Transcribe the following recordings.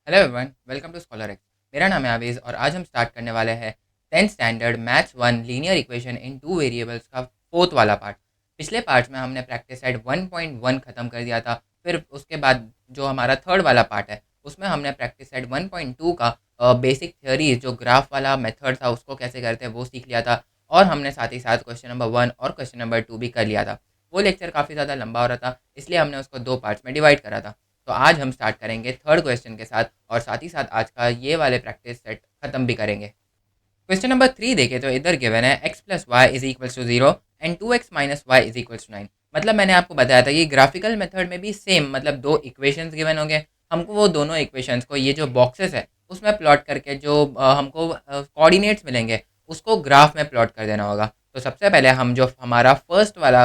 Hello everyone, welcome to Scholar X. मेरा नाम है आवेज़ और आज हम स्टार्ट करने वाले हैं 10th standard maths one linear equation in two variables का फोर्थ वाला पार्ट। पिछले पार्ट में हमने प्रैक्टिस सेट 1.1 ख़त्म कर दिया था। फिर उसके बाद जो हमारा थर्ड वाला पार्ट है उसमें हमने प्रैक्टिस सेट 1.2 का बेसिक थ्योरी जो ग्राफ वाला मेथड था उसको कैसे करते हैं वो सीख लिया था। और हमने साथ ही साथ क्वेश्चन नंबर 1 और क्वेश्चन नंबर 2 भी कर लिया था। वो लेक्चर काफ़ी ज़्यादा लंबा हो रहा था, इसलिए हमने उसको दो पार्ट्स में डिवाइड करा था। तो आज हम स्टार्ट करेंगे थर्ड क्वेश्चन के साथ और साथ ही साथ आज का ये वाले प्रैक्टिस सेट खत्म भी करेंगे। क्वेश्चन नंबर 3 देखें तो इधर गिवन है x plus y is equal to 0 and 2x minus y is equal to 9। मतलब मैंने आपको बताया था कि ग्राफिकल मेथड में भी सेम, मतलब दो इक्वेशंस गिवन होंगे। हमको वो दोनों इक्वेशंस को ये जो बॉक्सेस है उसमें प्लॉट करके जो हमको कोऑर्डिनेट्स मिलेंगे उसको ग्राफ में प्लॉट कर देना होगा। तो सबसे पहले हम जो हमारा फर्स्ट वाला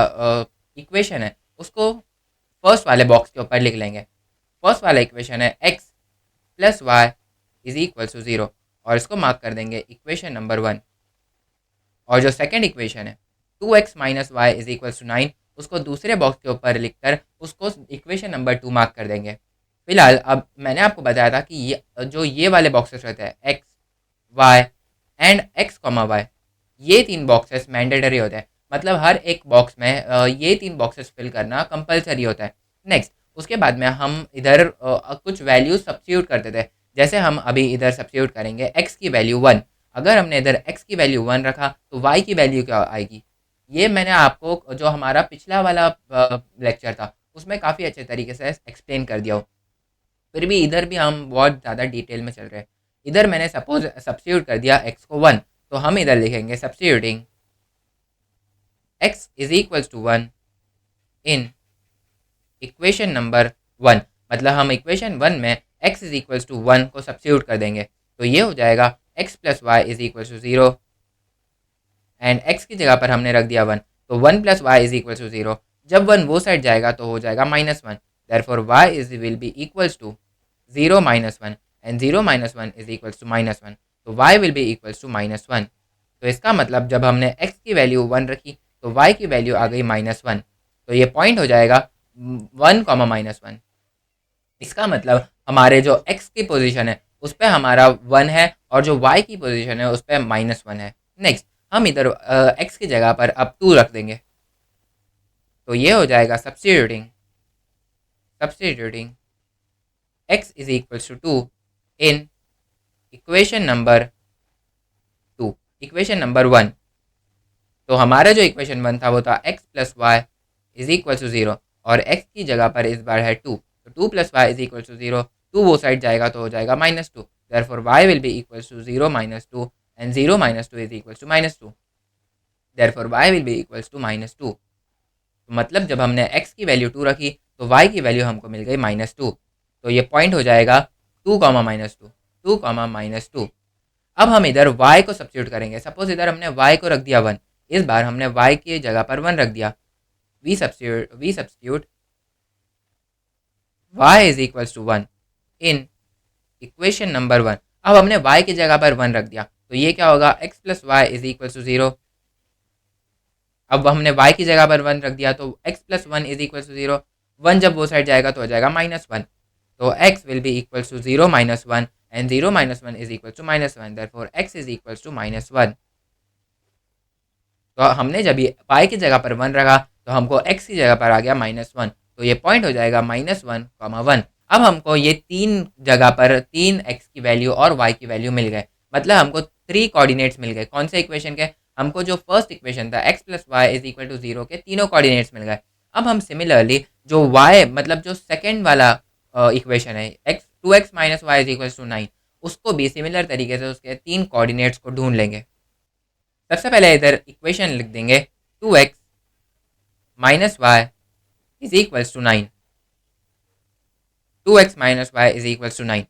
इक्वेशन है उसको फर्स्ट वाले बॉक्स के ऊपर लिख लेंगे। फर्स्ट वाला इक्वेशन है x plus y is equal to 0 और इसको मार्क कर देंगे इक्वेशन नंबर 1। और जो सेकंड इक्वेशन है 2x minus y is equal to 9 उसको दूसरे बॉक्स के ऊपर लिखकर उसको इक्वेशन नंबर 2 मार्क कर देंगे। फिलहाल अब मैंने आपको बताया था कि ये वाले बॉक्सेस रहते हैं x y and x comma y, ये तीन बॉक्सेस मैंडेटरी होते हैं। मतलब हर एक बॉक्स में ये तीन बॉक्सेस फिल करना कंपलसरी होता है। नेक्स्ट उसके बाद में हम इधर कुछ वैल्यूज सब्स्टिट्यूट करते थे। जैसे हम अभी इधर सब्स्टिट्यूट करेंगे x की वैल्यू 1। अगर हमने इधर x की वैल्यू 1 रखा तो y की वैल्यू क्या आएगी। ये मैंने आपको जो हमारा पिछला वाला लेक्चर था उसमें काफ़ी अच्छे तरीके से एक्सप्लेन कर दिया हो। फिर भी इधर भी हम बहुत ज़्यादा डिटेल में चल रहे हैं। इधर मैंने सपोज सब्स्टिट्यूट कर दिया x को 1, तो हम इधर लिखेंगे substituting x is equals to 1 in equation number 1। मतलब हम इक्वेशन 1 में x इज इक्वल्स टू 1 को सब्स्टिट्यूट कर देंगे तो ये हो जाएगा x plus y is equals to 0 and x की जगह पर हमने रख दिया 1, तो 1 plus y is equals to 0। जब 1 वो साइड जाएगा तो हो जाएगा -1। Therefore y is will be equals to 0 minus 1 and 0 minus 1 is equals to -1, तो y will be equals to -1। तो इसका मतलब जब हमने x की वैल्यू 1 रखी तो y की वैल्यू आ गई -1। तो ये पॉइंट हो जाएगा 1 कॉमा -1। इसका मतलब हमारे जो x की पोजीशन है उस पर हमारा 1 है और जो y की पोजीशन है उस पर -1 है। नेक्स्ट हम इधर x की जगह पर अब 2 रख देंगे तो ये हो जाएगा substituting substituting x is equals to 2 in equation number 2, equation number 1। तो हमारा जो इक्वेशन 1 था वो था x plus y is equal to 0 और x की जगह पर इस बार है 2, तो 2 plus y is equal to 0। 2 वो साइड जाएगा तो हो जाएगा -2। Therefore y will be equal to 0 minus 2 and 0 minus 2 is equal to -2। Therefore y will be equal to -2। तो मतलब जब हमने x की वैल्यू 2 रखी तो y की वैल्यू हमको मिल गई -2। तो ये पॉइंट हो जाएगा 2 कॉमा -2, 2 कॉमा -2। अब हम इधर y को सब्स्टिट्यूट करेंगे। सपोज इधर हमने y को रख दिया 1, इस बार हमने y की जगह पर 1 रख दिया। We substitute y is equals to 1 in equation number 1। अब हमने y की जगह पर 1 रख दिया तो ये क्या होगा, x plus y is equals to 0। अब हमने y की जगह पर 1 रख दिया तो x plus 1 is equals to 0। 1 जब वो साइड जाएगा तो हो जाएगा -1, तो x will be equals to 0 minus 1 and 0 minus 1 is equals to -1। Therefore x is equals to -1। तो हमने जब ये y की जगह पर 1 रखा तो हमको x की जगह पर आ गया -1, तो ये पॉइंट हो जाएगा -1 कॉमा 1। अब हमको ये तीन जगह पर तीन x की वैल्यू और y की वैल्यू मिल गए। मतलब हमको 3 कोऑर्डिनेट्स मिल गए। कौन से इक्वेशन के, हमको जो फर्स्ट इक्वेशन था x plus y is equal to 0 के तीनों कोऑर्डिनेट्स मिल गए। अब हम सिमिलरली जो y मतलब जो सेकेंड वाला इक्वेशन है x 2x minus y is equal to 9, उसको भी सिमिलर तरीके से उसके तीन कोऑर्डिनेट्स को ढूंढ लेंगे। सबसे पहले इधर इक्वेशन लिख देंगे 2x minus y is equals to 9, 2x minus y is equals to 9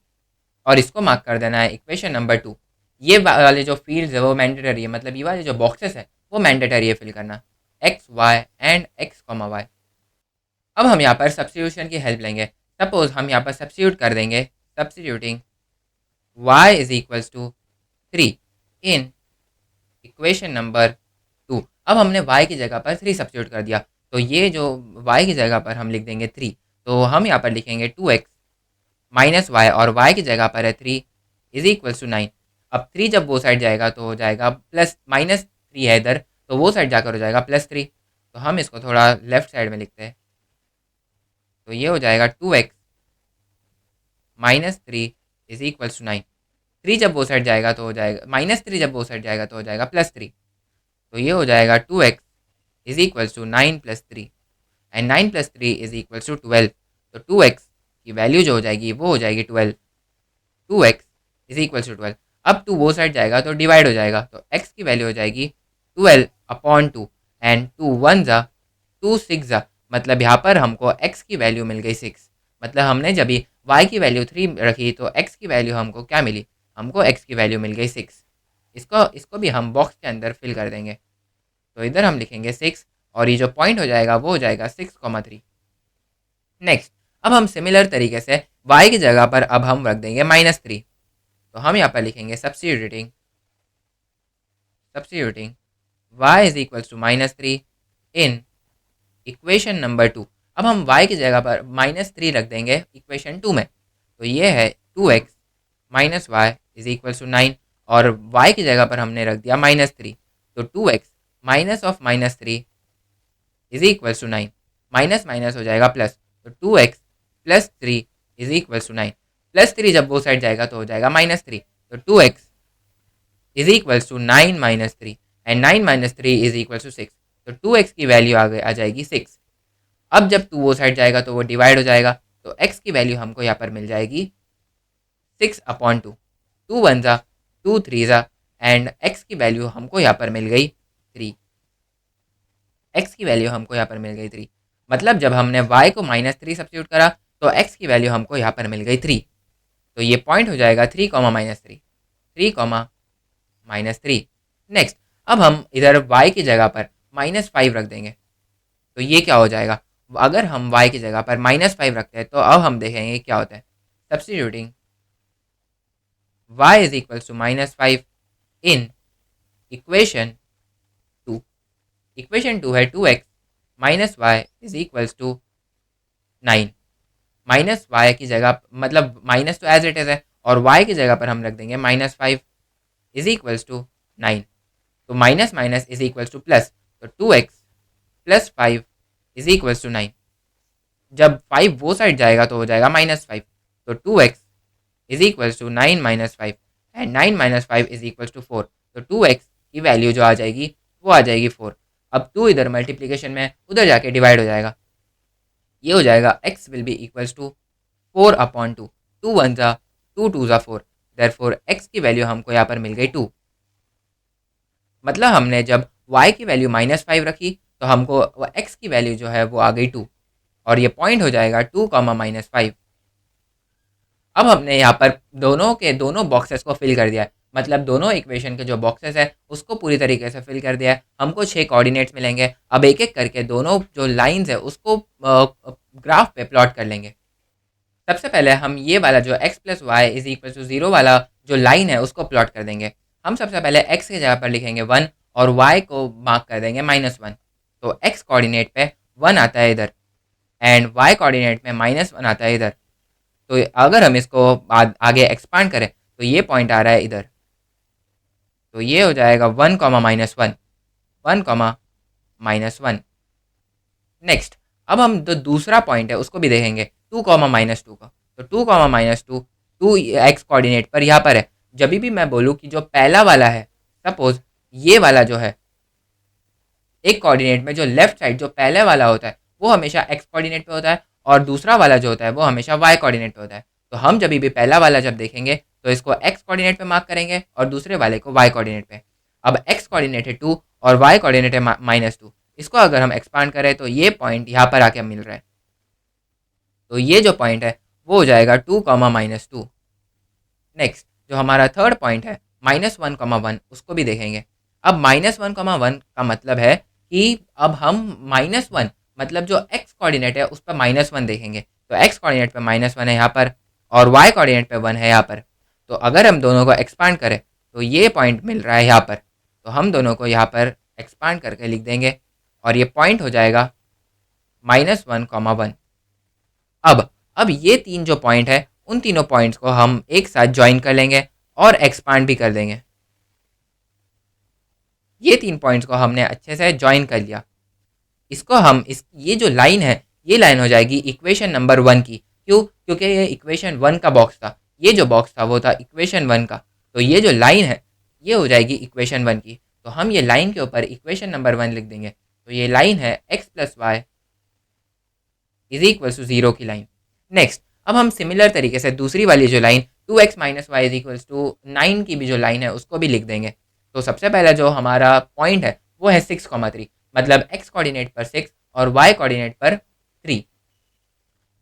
और इसको मार्क कर देना है इक्वेशन नंबर 2। ये वाले जो फील्ड्स है वो मैंडेटरी है, मतलब ये वाले जो बॉक्सेस है वो मैंडेटरी है फिल करना, x y and x comma y. अब हम यहाँ पर सब्स्टिट्यूशन की हेल्प लेंगे। सपोज हम यहाँ पर सब्स्टिट्यूट कर देंगे substituting y is equals to 3 in equation number 2। अब हमने y की जगह पर 3 सब्स्टिट्यूट कर दिया तो ये जो y की जगह पर हम लिख देंगे 3, तो हम यहाँ पर लिखेंगे 2x -y और y की जगह पर है 3 इज इक्वल्स टू 9। अब 3 जब वो साइड जाएगा तो हो जाएगा प्लस -3 है इधर, तो वो साइड जाकर हो जाएगा +3। तो हम इसको थोड़ा लेफ्ट साइड में लिखते हैं, तो ये हो जाएगा 2x -3 इज इक्वल्स टू 9। 3 जब वो साइड जाएगा तो हो जाएगा -3, जब वो साइड जाएगा तो हो जाएगा +3। तो ये हो जाएगा 2x is equals to 9 + 3 and 9 + 3 is equals to 12। तो 2x की वैल्यू जो हो जाएगी वो हो जाएगी 12। 2x is equals to 12। अब 2 वो साइड जाएगा तो डिवाइड हो जाएगा, तो x की वैल्यू हो जाएगी 12/2 एंड 2 1 ज़ा 2 6 ज़ा, मतलब यहाँ पर हमको x की वैल्यू मिल गई 6। मतलब हमने जब भी y की वैल्यू 3 रखी तो x की वैल्यू हमको क्या मिली, हमको x की वैल्यू मिल गई 6। इसको इसको भी हम बॉक्स के अंदर फिल कर देंगे, तो इधर हम लिखेंगे 6 और ये जो पॉइंट हो जाएगा वो हो जाएगा 6,3। नेक्स्ट, अब हम सिमिलर तरीके से y की जगह पर अब हम रख देंगे -3। तो हम यहाँ पर लिखेंगे substituting substituting y is equals to -3 in equation number 2। अब हम y की जगह पर -3 रख देंगे इक्वेशन 2 में, तो ये है 2x - y is equals to 9 और y की जगह पर हमने रख दिया -3, तो 2x minus of -3 is equals to 9। Minus minus हो जाएगा प्लस, तो 2x + 3 इज इक्वल्स टू 9। +3 जब वो साइड जाएगा तो हो जाएगा -3, तो 2x is equals to 9 - 3 and 9 - 3 is equals to 6। तो 2x की वैल्यू आ जाएगी 6। अब जब 2 वो साइड जाएगा तो वो डिवाइड हो जाएगा, तो x की वैल्यू हमको यहाँ पर मिल जाएगी 6/2। 2 1 ज़ा 2 3 ज़ा एंड x की वैल्यू हमको यहाँ पर मिल गई 3। x की वैल्यू हमको यहाँ पर मिल गई 3। मतलब जब हमने y को -3 सब्स्टिट्यूट करा तो x की वैल्यू हमको यहाँ पर मिल गई 3। तो ये पॉइंट हो जाएगा 3, -3 3, -3। नेक्स्ट, अब हम इधर y की जगह पर -5 रख देंगे, तो ये क्या हो जाएगा, अगर हम y की जगह पर -5 रखते हैं तो अब हम देखेंगे क्या होता है। Substituting y is equals to -5 in equation 2। Equation 2 है 2x - y is equals to 9। -y की जगह मतलब माइनस तो एज इट इज़ है और y की जगह पर हम रख देंगे -5 इज इक्वल्स टू 9। तो minus minus is equals to plus, तो 2x + 5 इज इक्वल्स टू 9। जब 5 वो साइड जाएगा तो हो जाएगा -5, तो 2x is equals to 9 - 5 and 9 - 5 is equals to 4। तो 2x की वैल्यू जो आ जाएगी वो आ जाएगी 4। अब 2 इधर मल्टीप्लीकेशन में उधर जाके डिवाइड हो जाएगा, ये हो जाएगा x will be equals to 4/2। 2 1 ज़ा 2 2 ज़ा 4, देयरफॉर x की वैल्यू हमको यहाँ पर मिल गई 2। मतलब हमने जब y की वैल्यू -5 रखी तो हमको x की वैल्यू जो है वो आ गई 2 और ये पॉइंट हो जाएगा 2, -5। अब हमने यहाँ पर दोनों के दोनों बॉक्सेस को फिल कर दिया है, मतलब दोनों इक्वेशन के जो बॉक्सेस है उसको पूरी तरीके से फिल कर दिया है। हमको 6 कोऑर्डिनेट्स मिलेंगे। अब एक एक करके दोनों जो लाइंस है उसको ग्राफ पे प्लॉट कर लेंगे। सबसे पहले हम ये वाला जो x + y is equal to 0 वाला जो लाइन है उसको प्लॉट कर देंगे। हम सबसे पहले x की जगह पर लिखेंगे 1 और y को मार्क कर देंगे -1। तो x कोऑर्डिनेट पे 1 आता है इधर एंड y कोऑर्डिनेट में -1 आता है इधर। तो अगर हम इसको आगे एक्सपांड करें तो ये पॉइंट आ रहा है इधर, तो ये हो जाएगा 1, -1 1, -1। नेक्स्ट, अब हम जो दूसरा पॉइंट है उसको भी देखेंगे 2, -2 का। तो 2, -2 2 एक्स कोऑर्डिनेट पर यहाँ पर है। जब भी मैं बोलूँ कि जो पहला वाला है, सपोज ये वाला जो है एक कोऑर्डिनेट में जो लेफ्ट साइड जो पहले वाला होता है वो हमेशा एक्स कोऑर्डिनेट पे होता है और दूसरा वाला जो होता है वो हमेशा वाई कोऑर्डिनेट पे होता है। तो हम जब भी पहला वाला जब देखेंगे तो इसको एक्स कोऑर्डिनेट पे मार्क करेंगे और दूसरे वाले को वाई कोऑर्डिनेट पे। अब एक्स कोऑर्डिनेट है 2 और वाई कोऑर्डिनेट है -2। इसको अगर हम एक्सपांड करें तो ये पॉइंट यहाँ पर आके मिल रहा है, तो ये जो पॉइंट है वो हो जाएगा 2, -2। नेक्स्ट, जो हमारा थर्ड पॉइंट है -1, 1 उसको भी देखेंगे। अब -1, 1 का मतलब है कि अब हम -1 मतलब जो x कोऑर्डिनेट है उस पर -1 देखेंगे। तो x कोऑर्डिनेट पे -1 है यहाँ पर और y कोऑर्डिनेट पे 1 है यहाँ पर। तो अगर हम दोनों को एक्सपांड करें तो ये पॉइंट मिल रहा है यहाँ पर, तो हम दोनों को यहाँ पर एक्सपांड करके लिख देंगे और ये पॉइंट हो जाएगा -1, 1। अब ये तीन जो पॉइंट है उन तीनों पॉइंट्स को हम एक साथ ज्वाइन कर लेंगे और एक्सपांड भी कर देंगे। ये 3 पॉइंट्स को हमने अच्छे से ज्वाइन कर लिया। इसको हम ये जो लाइन है, ये लाइन हो जाएगी इक्वेशन नंबर 1 की। क्यों? क्योंकि ये इक्वेशन 1 का बॉक्स था, ये जो बॉक्स था वो था इक्वेशन 1 का। तो ये जो लाइन है ये हो जाएगी इक्वेशन 1 की। तो हम ये लाइन के ऊपर इक्वेशन नंबर 1 लिख देंगे। तो ये लाइन है x plus y is equal to 0 की लाइन। नेक्स्ट, अब हम सिमिलर तरीके से दूसरी वाली जो line 2x minus y is equal to 9 की भी जो लाइन है उसको भी लिख देंगे। तो सबसे पहला जो हमारा पॉइंट है वो है 6,3, मतलब x कोऑर्डिनेट पर 6 और y कोऑर्डिनेट पर 3।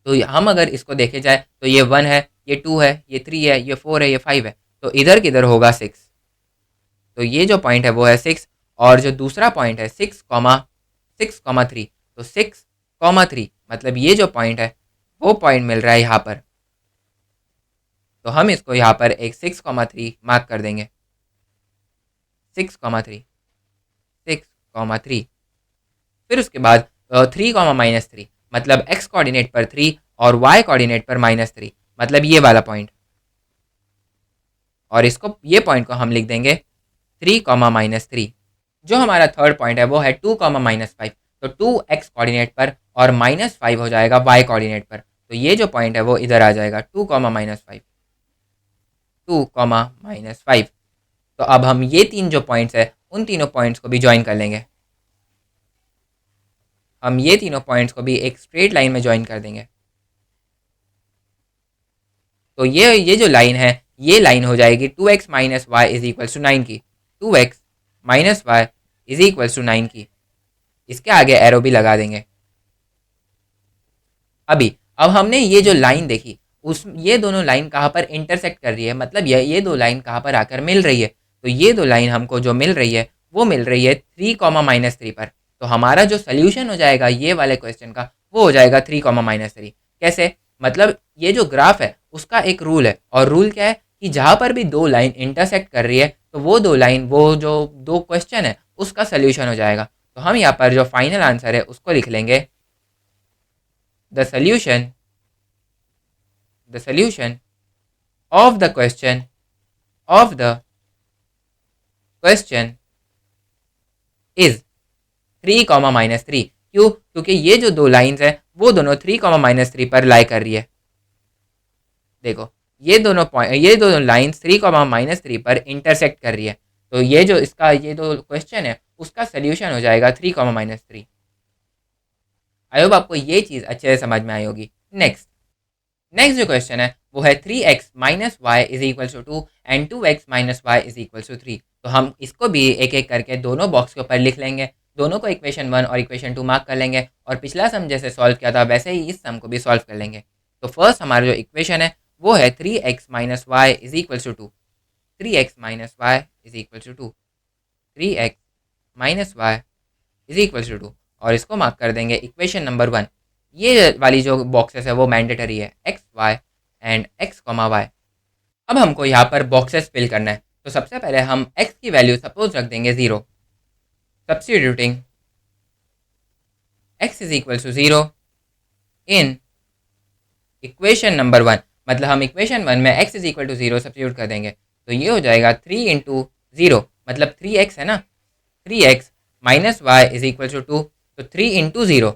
तो हम अगर इसको देखे जाए तो ये 1 है, ये 2 है, ये 3 है, ये 4 है, ये 5 है। तो इधर किधर होगा 6। तो ये जो पॉइंट है वो है 6, और जो दूसरा पॉइंट है 6,3, तो 6,3 मतलब ये जो पॉइंट है वो पॉइंट मिल रहा है यहाँ पर। तो हम इसको यहाँ पर एक 6,3 मार्क कर देंगे। 6,3, 6,3। फिर उसके बाद 3,-3 मतलब x कोऑर्डिनेट पर 3 और y कोऑर्डिनेट पर -3, मतलब ये वाला पॉइंट। और इसको ये पॉइंट को हम लिख देंगे 3,-3। जो हमारा थर्ड पॉइंट है वो है 2,-5, तो 2x कोऑर्डिनेट पर और -5 हो जाएगा y कोऑर्डिनेट पर। तो ये जो पॉइंट है वो इधर आ जाएगा 2,-5, 2,-5। तो अब हम ये तीन जो पॉइंट्स है उन तीनों पॉइंट्स को भी ज्वाइन कर लेंगे। हम ये तीनों पॉइंट्स को भी एक स्ट्रेट लाइन में ज्वाइन कर देंगे। तो ये जो लाइन है ये लाइन हो जाएगी 2x minus y is equal to 9 की। 2x minus y is equal to 9 की। इसके आगे एरो भी लगा देंगे। अब हमने ये जो लाइन देखी उस ये दोनों लाइन कहाँ पर इंटरसेक्ट कर रही है, मतलब ये दो लाइन कहाँ पर आकर मिल रही है। तो ये दो लाइन हमको जो मिल रही है वो मिल रही है 3,-3 पर। तो हमारा जो सोल्यूशन हो जाएगा ये वाले क्वेश्चन का वो हो जाएगा 3,-3। कैसे? मतलब ये जो ग्राफ है उसका एक रूल है, और रूल क्या है कि जहाँ पर भी दो लाइन इंटरसेक्ट कर रही है तो वो दो लाइन, वो जो दो क्वेश्चन है उसका सोल्यूशन हो जाएगा। तो हम यहाँ पर जो फाइनल आंसर है उसको लिख लेंगे, the solution of the question is 3,-3। क्यों? क्योंकि ये जो दो लाइंस है वो दोनों 3,-3 पर लाई कर रही है। देखो ये दोनों लाइंस 3,-3 पर इंटरसेक्ट कर रही है। तो ये जो इसका ये दो क्वेश्चन है उसका सोल्यूशन हो जाएगा 3,-3। आई होप आपको ये चीज़ अच्छे से समझ में आई होगी। नेक्स्ट जो क्वेश्चन है वो है 3x minus y is equal to 2 and 2x minus y is equal to 3। तो हम इसको भी एक एक करके दोनों बॉक्स के ऊपर लिख लेंगे। दोनों को इक्वेशन 1 और इक्वेशन 2 मार्क कर लेंगे, और पिछला सम जैसे सॉल्व किया था वैसे ही इस सम को भी सॉल्व कर लेंगे। तो फर्स्ट हमारा जो इक्वेशन है वो है 3x minus y is equal to 2। 3x minus y is equal to 2। 3x minus y is equal to 2, और इसको मार्क कर देंगे इक्वेशन नंबर 1। ये वाली जो बॉक्सेस है वो मैंडेटरी है, x y and x comma y. अब हमको यहाँ पर बॉक्सेस फिल करना है। तो सबसे पहले हम x की वैल्यू सपोज रख देंगे 0। Substituting x is equal to 0 in equation number 1, मतलब हम इक्वेशन 1 में x is equal to 0 substitute कर देंगे। तो ये हो जाएगा 3 इंटू 0, मतलब 3x है ना। 3x minus y is equal to 2, तो 3 into 0,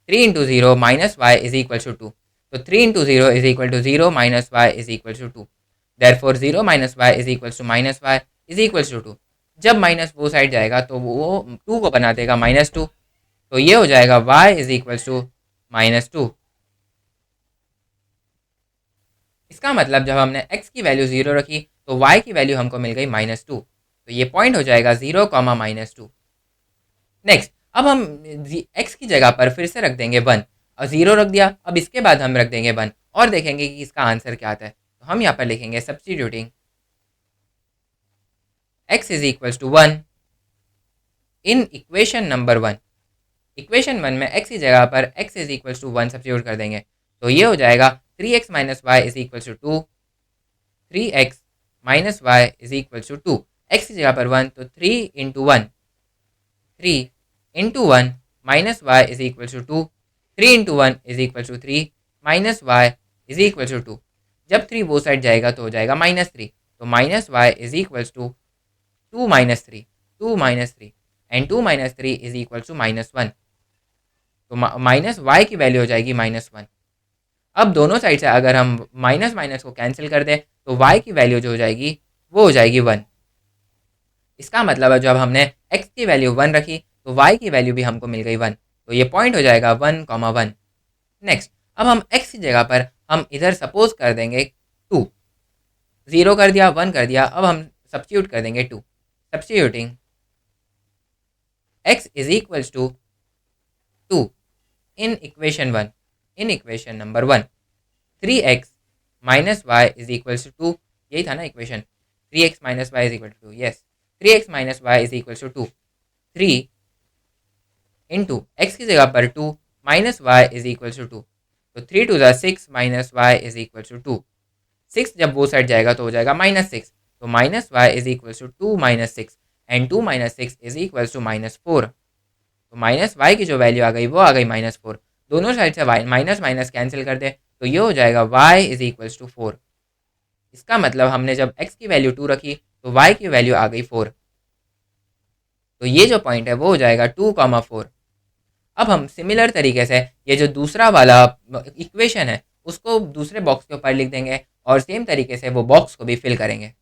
3 into 0 minus y is equal to 2। तो 3 into 0 is equal to 0 minus y is equal to 2। Therefore 0 minus y is equal to minus y is equal to 2। जब minus वो side जाएगा तो वो 2 को बना देगा -2। तो ये हो जाएगा y इज इक्वल टू -2। इसका मतलब जब हमने x की वैल्यू 0 रखी तो y की वैल्यू हमको मिल गई -2। तो ये पॉइंट हो जाएगा 0, -2। नेक्स्ट, अब हम x की जगह पर फिर से रख देंगे 1, और 0 रख दिया। अब इसके बाद हम रख देंगे 1 और देखेंगे कि इसका आंसर क्या आता है। तो हम यहाँ पर लिखेंगे substituting x is equal to 1 in equation number 1। Equation 1 में x की जगह पर x is equal to 1 substitute कर देंगे। तो ये हो जाएगा 3x minus y is equal to 2। 3x minus y is equal to 2, x की जगह पर 1, तो 3 into 1, 3 into 1 minus y is equal to 2। 3 into 1 is equal to 3 minus y is equal to 2। जब 3 वो साइड जाएगा तो हो जाएगा -3, तो minus y is equals to 2 minus three, 2 minus three and 2 minus three is equal to -1, तो minus y की value हो जाएगी -1। अब दोनों साइड से अगर हम माइनस माइनस को कैंसिल कर दें तो y की वैल्यू जो हो जाएगी वो हो जाएगी 1। इसका मतलब है जब हमने x की वैल्यू 1 रखी तो y की वैल्यू भी हमको मिल गई 1, तो ये पॉइंट हो जाएगा 1,1। नेक्स्ट, अब हम x की जगह पर हम इधर सपोज कर देंगे 2, 0 कर दिया, 1 कर दिया, अब हम सब्स्टिट्यूट कर देंगे 2। Substituting x is equals to 2 in equation 1, in equation number 1 3x minus y is equals to 2, यही था ना equation, 3x minus y is equal to 2, yes, 3x minus y is equals to 2, 3 into x की जगह पर 2 minus y is equals to 2, तो 3 two ज़ा 6 minus y is equals to 2, 6 जब वो साइड जाएगा तो हो जाएगा -6, तो minus y is equals to 2 minus 6 and 2 minus 6 is equals to -4, तो माइनस वाई की जो वैल्यू आ गई वो आ गई -4। दोनों साइड से वाई माइनस माइनस कैंसिल कर दे तो ये हो जाएगा y इज इक्वल्स टू 4। इसका मतलब हमने जब x की वैल्यू 2 रखी तो y की वैल्यू आ गई 4, तो ये जो पॉइंट है वो हो जाएगा 2,4। अब हम सिमिलर तरीके से ये जो दूसरा वाला इक्वेशन है उसको दूसरे बॉक्स के ऊपर लिख देंगे और सेम तरीके से वो बॉक्स को भी फिल करेंगे।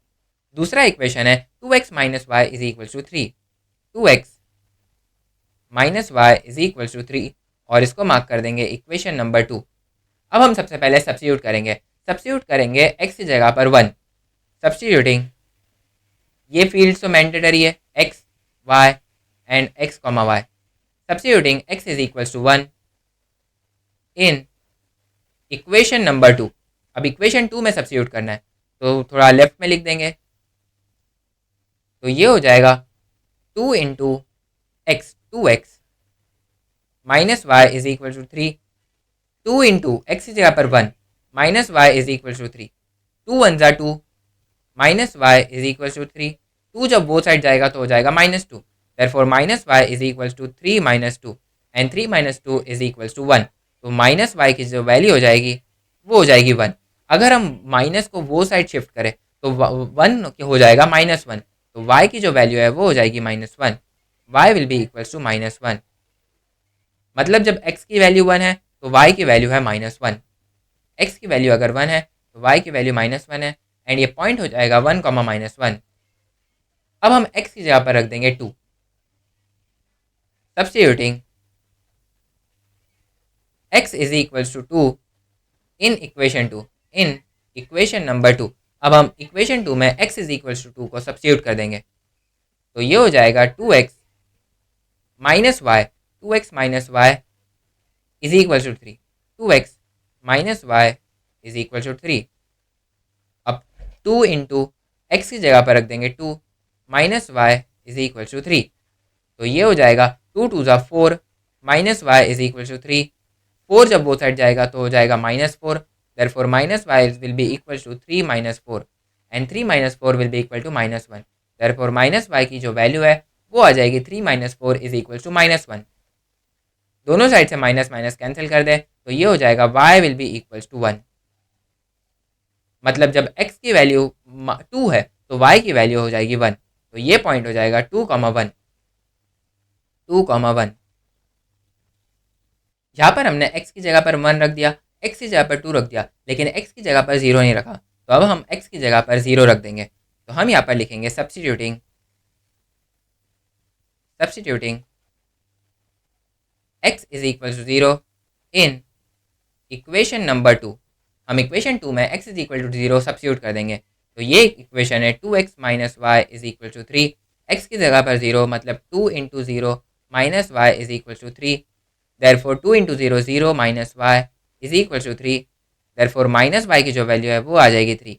दूसरा इक्वेशन है 2x minus y is equals to 3, 2x minus y is equals to 3 और इसको मार्क कर देंगे इक्वेशन नंबर 2। अब हम सबसे पहले सब्स्टिट्यूट करेंगे x की जगह पर 1, सब्स्टिट्यूटिंग ये फील्ड तो मैंडेटरी है x, y and x, y, substituting x is equals to 1 in equation number 2। अब इक्वेशन 2 में सब्स्टिट्यूट करना है तो थोड़ा लेफ्ट में लिख देंगे, तो ये हो जाएगा 2 into x, 2x minus y is equal to 3, 2 into x की जगह पर 1 minus y is equal to 3, 2 1 ज़ा 2 minus y is equal to 3, 2 जब वो साइड जाएगा तो हो जाएगा -2, therefore minus y is equal to 3 minus 2 and 3 minus 2 is equal to 1, तो माइनस वाई की जो वैल्यू हो जाएगी वो हो जाएगी 1। अगर हम माइनस को वो साइड शिफ्ट करें तो 1 हो जाएगा -1, तो y की जो वैल्यू है वो हो जाएगी -1, y will be equals to -1। मतलब जब x की वैल्यू 1 है तो y की वैल्यू है -1, x की वैल्यू अगर 1 है तो y की वैल्यू -1 है एंड ये पॉइंट हो जाएगा 1, -1। अब हम x की जगह पर रख देंगे 2, substituting x is equals to 2 in equation 2, in equation number 2। अब हम इक्वेशन 2 में x इज इक्वल्स टू 2 को सब्स्टिट्यूट कर देंगे तो ये हो जाएगा 2x minus y, 2x minus y is equal to 3, 2x minus y is equal to 3। अब 2 इंटू एक्स की जगह पर रख देंगे 2 minus y is equal to 3, तो ये हो जाएगा 2 2 ज़ा 4 minus y is equal to 3, 4 जब वो साइड जाएगा तो हो जाएगा -4, therefore minus y will be equal to 3 minus 4 and 3 minus 4 will be equal to -1, therefore minus y की जो वैल्यू है वो आ जाएगी 3 माइनस 4 इज इक्वल टू -1। दोनों साइड से माइनस माइनस कैंसिल कर दे तो ये हो जाएगा y will be equals to 1। मतलब जब x की वैल्यू 2 है तो y की वैल्यू हो जाएगी 1, तो ये पॉइंट हो जाएगा 2,1, 2,1। यहाँ पर हमने x की जगह पर 1 रख दिया, x की जगह पर 2 रख दिया, लेकिन x की जगह पर 0 नहीं रखा, तो अब हम x की जगह पर 0 रख देंगे। तो हम यहाँ पर लिखेंगे substituting x is equal to 0 in equation number 2। हम इक्वेशन 2 में x is equal to 0 substitute कर देंगे, तो ये इक्वेशन है 2x minus y is equal to 3, x की जगह पर 0 मतलब 2 into 0 minus y is equal to 3, therefore 2 into 0 0 minus y is equal to 3, therefore minus y की जो वैल्यू है वो आ जाएगी 3,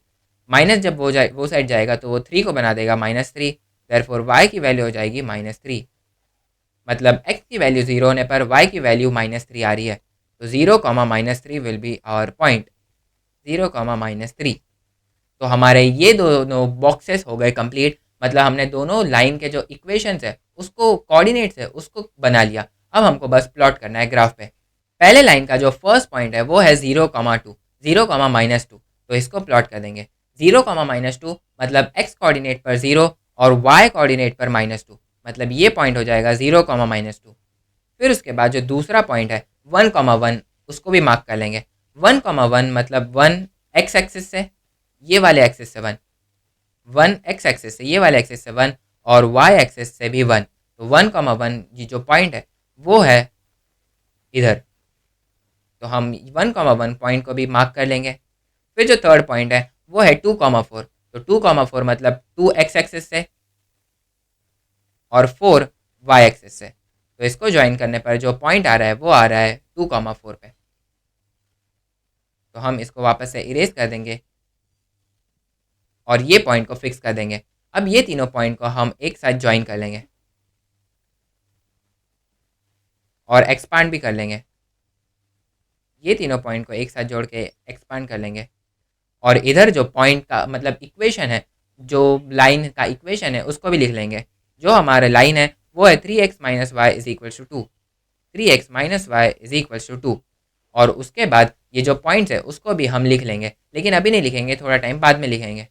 माइनस जब वो साइड जाएगा तो वो 3 को बना देगा -3, देयरफॉर y की वैल्यू हो जाएगी -3। मतलब x की वैल्यू 0 होने पर y की वैल्यू -3 आ रही है, तो 0, -3 विल बी आवर पॉइंट, 0, -3। तो हमारे ये दोनों बॉक्सेस हो गए कंप्लीट, मतलब हमने दोनों लाइन के जो इक्वेशंस है उसको कोऑर्डिनेट्स है उसको बना लिया। अब हमको बस प्लॉट करना है ग्राफ पे। पहले लाइन का जो फर्स्ट पॉइंट है वो है 0, 2, 0, -2, तो इसको प्लॉट कर देंगे। 0, -2 मतलब x कोऑर्डिनेट पर 0 और y कोऑर्डिनेट पर -2, मतलब ये पॉइंट हो जाएगा 0, -2। फिर उसके बाद जो दूसरा पॉइंट है 1, 1 उसको भी मार्क कर लेंगे। 1, 1 मतलब 1 x एक्सिस से, ये वाले एक्सिस से 1, 1 x एक्सिस से, ये वाले एक्सिस से 1 और y एक्सिस से भी 1। तो 1, 1 ये जो पॉइंट है वो है इधर, तो हम 1, 1 पॉइंट को भी मार्क कर लेंगे। फिर जो थर्ड पॉइंट है वो है 2, 4, तो 2, 4 मतलब 2 x एक्सिस से और 4 y एक्सिस से। तो इसको ज्वाइन करने पर जो पॉइंट आ रहा है वो आ रहा है 2, 4 पे। तो हम इसको वापस से इरेज कर देंगे और ये पॉइंट को फिक्स कर देंगे। अब ये तीनों पॉइंट को हम एक साथ ज्वाइन कर लेंगे और एक्सपांड भी कर लेंगे। ये तीनों पॉइंट को एक साथ जोड़ के एक्सपांड कर लेंगे और इधर जो पॉइंट का मतलब इक्वेशन है, जो लाइन का इक्वेशन है उसको भी लिख लेंगे। जो हमारा लाइन है वो है 3x - y = 2, 3x - y = 2। और उसके बाद ये जो पॉइंट्स है उसको भी हम लिख लेंगे, लेकिन अभी नहीं लिखेंगे, थोड़ा टाइम बाद में लिखेंगे।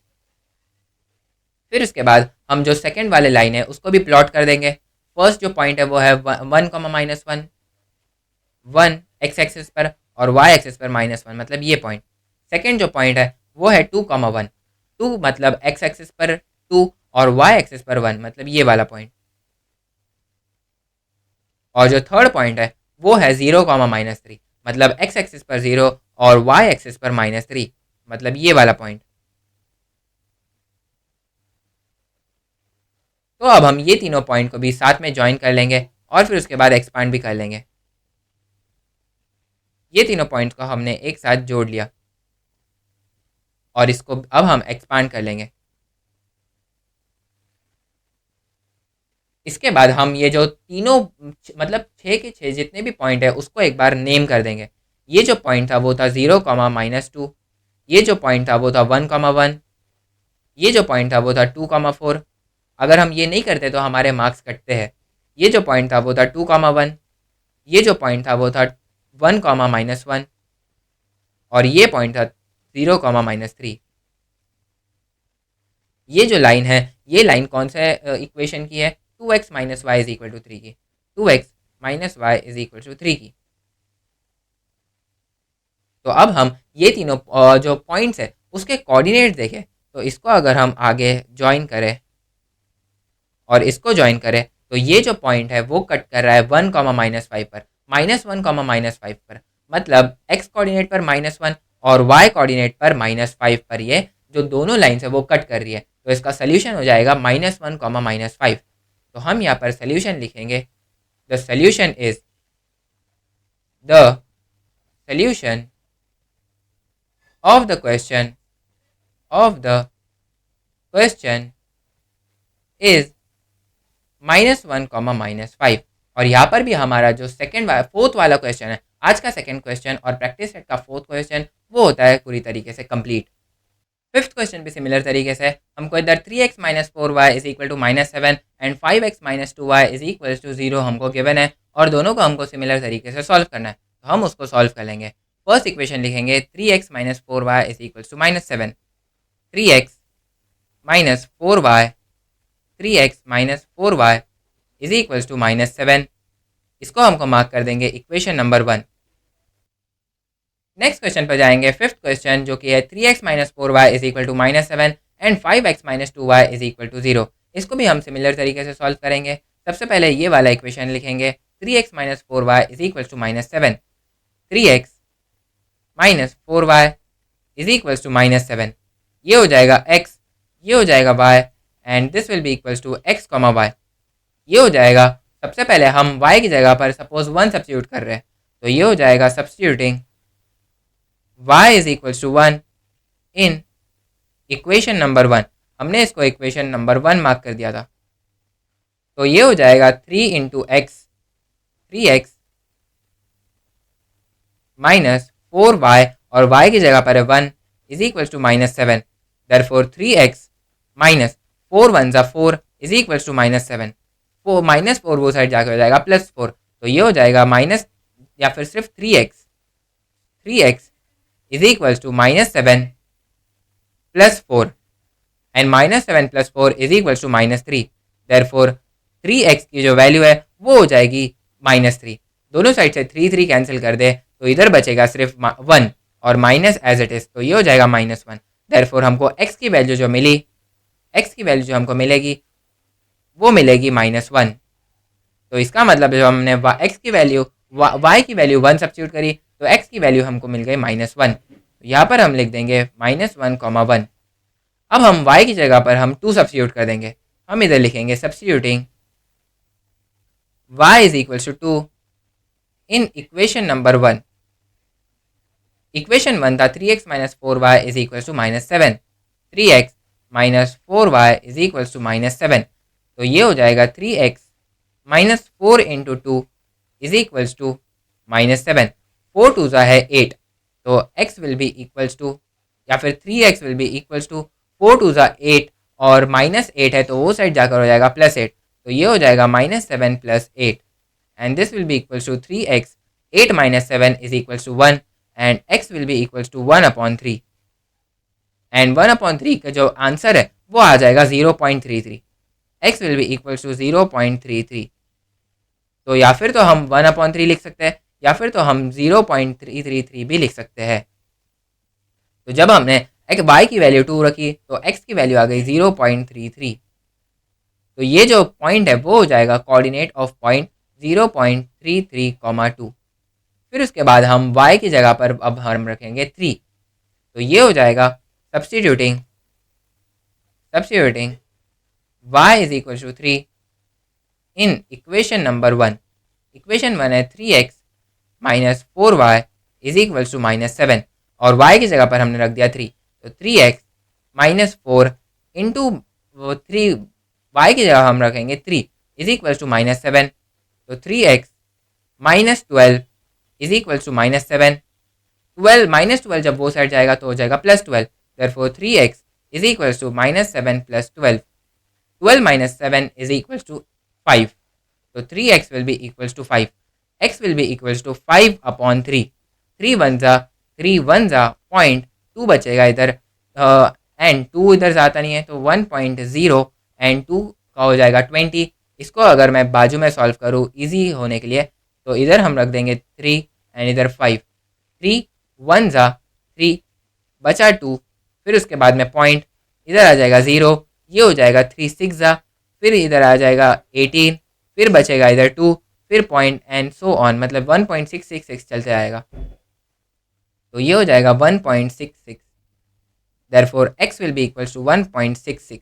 फिर उसके बाद हम जो सेकंड वाले लाइन है उसको भी प्लॉट कर देंगे। फर्स्ट जो पॉइंट है वो है 1, -1 x एक्सिस पर और y एक्सिस पर -1, मतलब ये पॉइंट। सेकंड जो पॉइंट है वो है 2, 1, 2 मतलब x एक्सिस पर 2 और y एक्सिस पर 1, मतलब ये वाला पॉइंट। और जो थर्ड पॉइंट है वो है 0, -3 मतलब x एक्सिस पर 0 और y एक्सिस पर -3, मतलब ये वाला पॉइंट। तो अब हम ये तीनों पॉइंट को भी साथ में ज्वाइन कर लेंगे और फिर उसके बाद एक्सपांड भी कर लेंगे। ये तीनों पॉइंट्स को हमने एक साथ जोड़ लिया और इसको अब हम एक्सपांड कर लेंगे। इसके बाद हम ये जो तीनों मतलब 6 के 6 जितने भी पॉइंट है उसको एक बार नेम कर देंगे। ये जो पॉइंट था वो था 0, -2, ये जो पॉइंट था वो था 1, 1, ये जो पॉइंट था वो था 2, 4। अगर हम ये नहीं करते तो हमारे मार्क्स कटते हैं। ये जो पॉइंट था वो था 2, 1, ये जो पॉइंट था वो था 1, -1 और ये पॉइंट था 0, -3। ये जो लाइन है ये लाइन कौन से इक्वेशन की है? 2x - y = 3 की, 2x - y = 3 की। तो अब हम ये तीनों जो पॉइंट्स है उसके कोऑर्डिनेट देखें, तो इसको अगर हम आगे ज्वाइन करें और इसको ज्वाइन करें तो ये जो पॉइंट है वो कट कर रहा है 1, -5 पर, -1, -5 पर, मतलब x कोऑर्डिनेट पर -1 और y कोऑर्डिनेट पर -5 पर ये जो दोनों लाइन्स है वो कट कर रही है। तो इसका सोल्यूशन हो जाएगा -1, -5। तो हम यहाँ पर सोल्यूशन लिखेंगे, the solution is the solution of the question is -1, -5। और यहाँ पर भी हमारा जो फोर्थ वाला क्वेश्चन है, आज का सेकंड क्वेश्चन और प्रैक्टिस सेट का फोर्थ क्वेश्चन, वो होता है पूरी तरीके से कंप्लीट। फिफ्थ क्वेश्चन भी सिमिलर तरीके से हमको इधर 3x - 4y = -7 and 5x - 2y = 0 हमको गिवन है और दोनों को हमको सिमिलर तरीके से सॉल्व करना है। तो हम उसको सॉल्व कर लेंगे। फर्स्ट इक्वेशन लिखेंगे 3x - 4y = -7, 3x - 4y, 3x - 4y = -7। इसको हमको मार्क कर देंगे इक्वेशन नंबर 1। नेक्स्ट क्वेश्चन पर जाएंगे, फिफ्थ क्वेश्चन जो कि है 3x - 4y = -7 and 5x - 2y = 0। इसको भी हम सिमिलर तरीके से सॉल्व करेंगे। सबसे पहले ये वाला इक्वेशन लिखेंगे 3x - 4y = -7, 3x - 4y = -7। ये हो जाएगा x, ये हो जाएगा y and this will be equals to x, y। ये हो जाएगा, सबसे पहले हम y की जगह पर सपोज 1 सब्सिट्यूट कर रहे हैं, तो ये हो जाएगा substituting y = 1 in equation number 1। हमने इसको इक्वेशन नंबर 1 मार्क कर दिया था। तो ये हो जाएगा 3 into x, 3x minus 4y और y की जगह पर है 1 = -7। देयरफॉर 3x माइनस 4 1 ज़ा 4 = -7। -4 वो साइड जाकर हो जाएगा +4। तो ये हो जाएगा माइनस या फिर सिर्फ 3x, 3x = -7 plus 4 and -7 plus 4 is equal to -3। Therefore 3x की जो वैल्यू है वो हो जाएगी -3। दोनों साइड से 3 कैंसिल कर दे तो इधर बचेगा सिर्फ 1 और माइनस एज इट इज़, तो ये हो जाएगा -1। देयरफॉर हमको x की वैल्यू जो मिली, x की वैल्यू जो हमको मिलेगी वो मिलेगी -1। तो इसका मतलब जो हमने x की वैल्यू y की वैल्यू 1 सब्सिट्यूट करी तो x की वैल्यू हमको मिल गई -1। यहाँ पर हम लिख देंगे -1, 1। अब हम y की जगह पर हम 2 सब्सिट्यूट कर देंगे। हम इधर लिखेंगे substituting y is equal to 2 in equation number 1। Equation 1 था 3x minus 4y is equal to -7। 3x minus 4y is equal to -7, तो ये हो जाएगा 3x minus 4 into 2 is equals to -7। 4 two ज़ा है 8, तो x will be equals to, या फिर 3x will be equals to 4 two ज़ा 8 और -8 है तो वो साइड जाकर हो जाएगा +8, तो ये हो जाएगा -7 + 8 and this will be equals to 3x। 8 - 7 is equals to 1 and x will be equals to 1/3 and 1/3 का जो आंसर है वो आ जाएगा 0.33। x will be equals to 0.33। तो या फिर तो हम 1/3 लिख सकते हैं या फिर तो हम 0.333 भी लिख सकते हैं। तो जब हमने एक y की वैल्यू 2 रखी तो x की वैल्यू आ गई 0.33। तो ये जो पॉइंट है वो हो जाएगा कोऑर्डिनेट ऑफ पॉइंट 0.33, 2। फिर उसके बाद हम y की जगह पर अब हम रखेंगे 3, तो ये हो जाएगा substituting y is equal to 3 in equation number 1। Equation 1 है 3x minus 4y is equal to -7 और y की जगह पर हमने रख दिया 3, तो 3x माइनस 4 इंटू 3, y की जगह हम रखेंगे 3 इज इक्वल टू -7, तो 3x minus 12 is equal to -7। 12 जब वो साइड जाएगा तो हो जाएगा +12, therefore 3x is equal to -7 + 12। 12 - 7 is equal to 5, तो 3x will be equals to 5। x will be equals to 5/3। 3 1 ज़ा पॉइंट 2 बचेगा इधर एंड 2 इधर जाता नहीं है तो 1.0 एंड 2 का हो जाएगा 20। इसको अगर मैं बाजू में सॉल्व करूँ इजी होने के लिए तो इधर हम रख देंगे 3 एंड इधर 5। 3 1 ज़ा 3 बचा 2, फिर उसके बाद में पॉइंट इधर आ जाएगा 0, ये हो जाएगा 3 6 ज़ा, फिर इधर आ जाएगा 18, फिर बचेगा इधर 2, फिर पॉइंट एंड सो ऑन, मतलब 1.666 चलते आएगा, तो ये हो जाएगा 1.66। Therefore x will be equals to 1.66।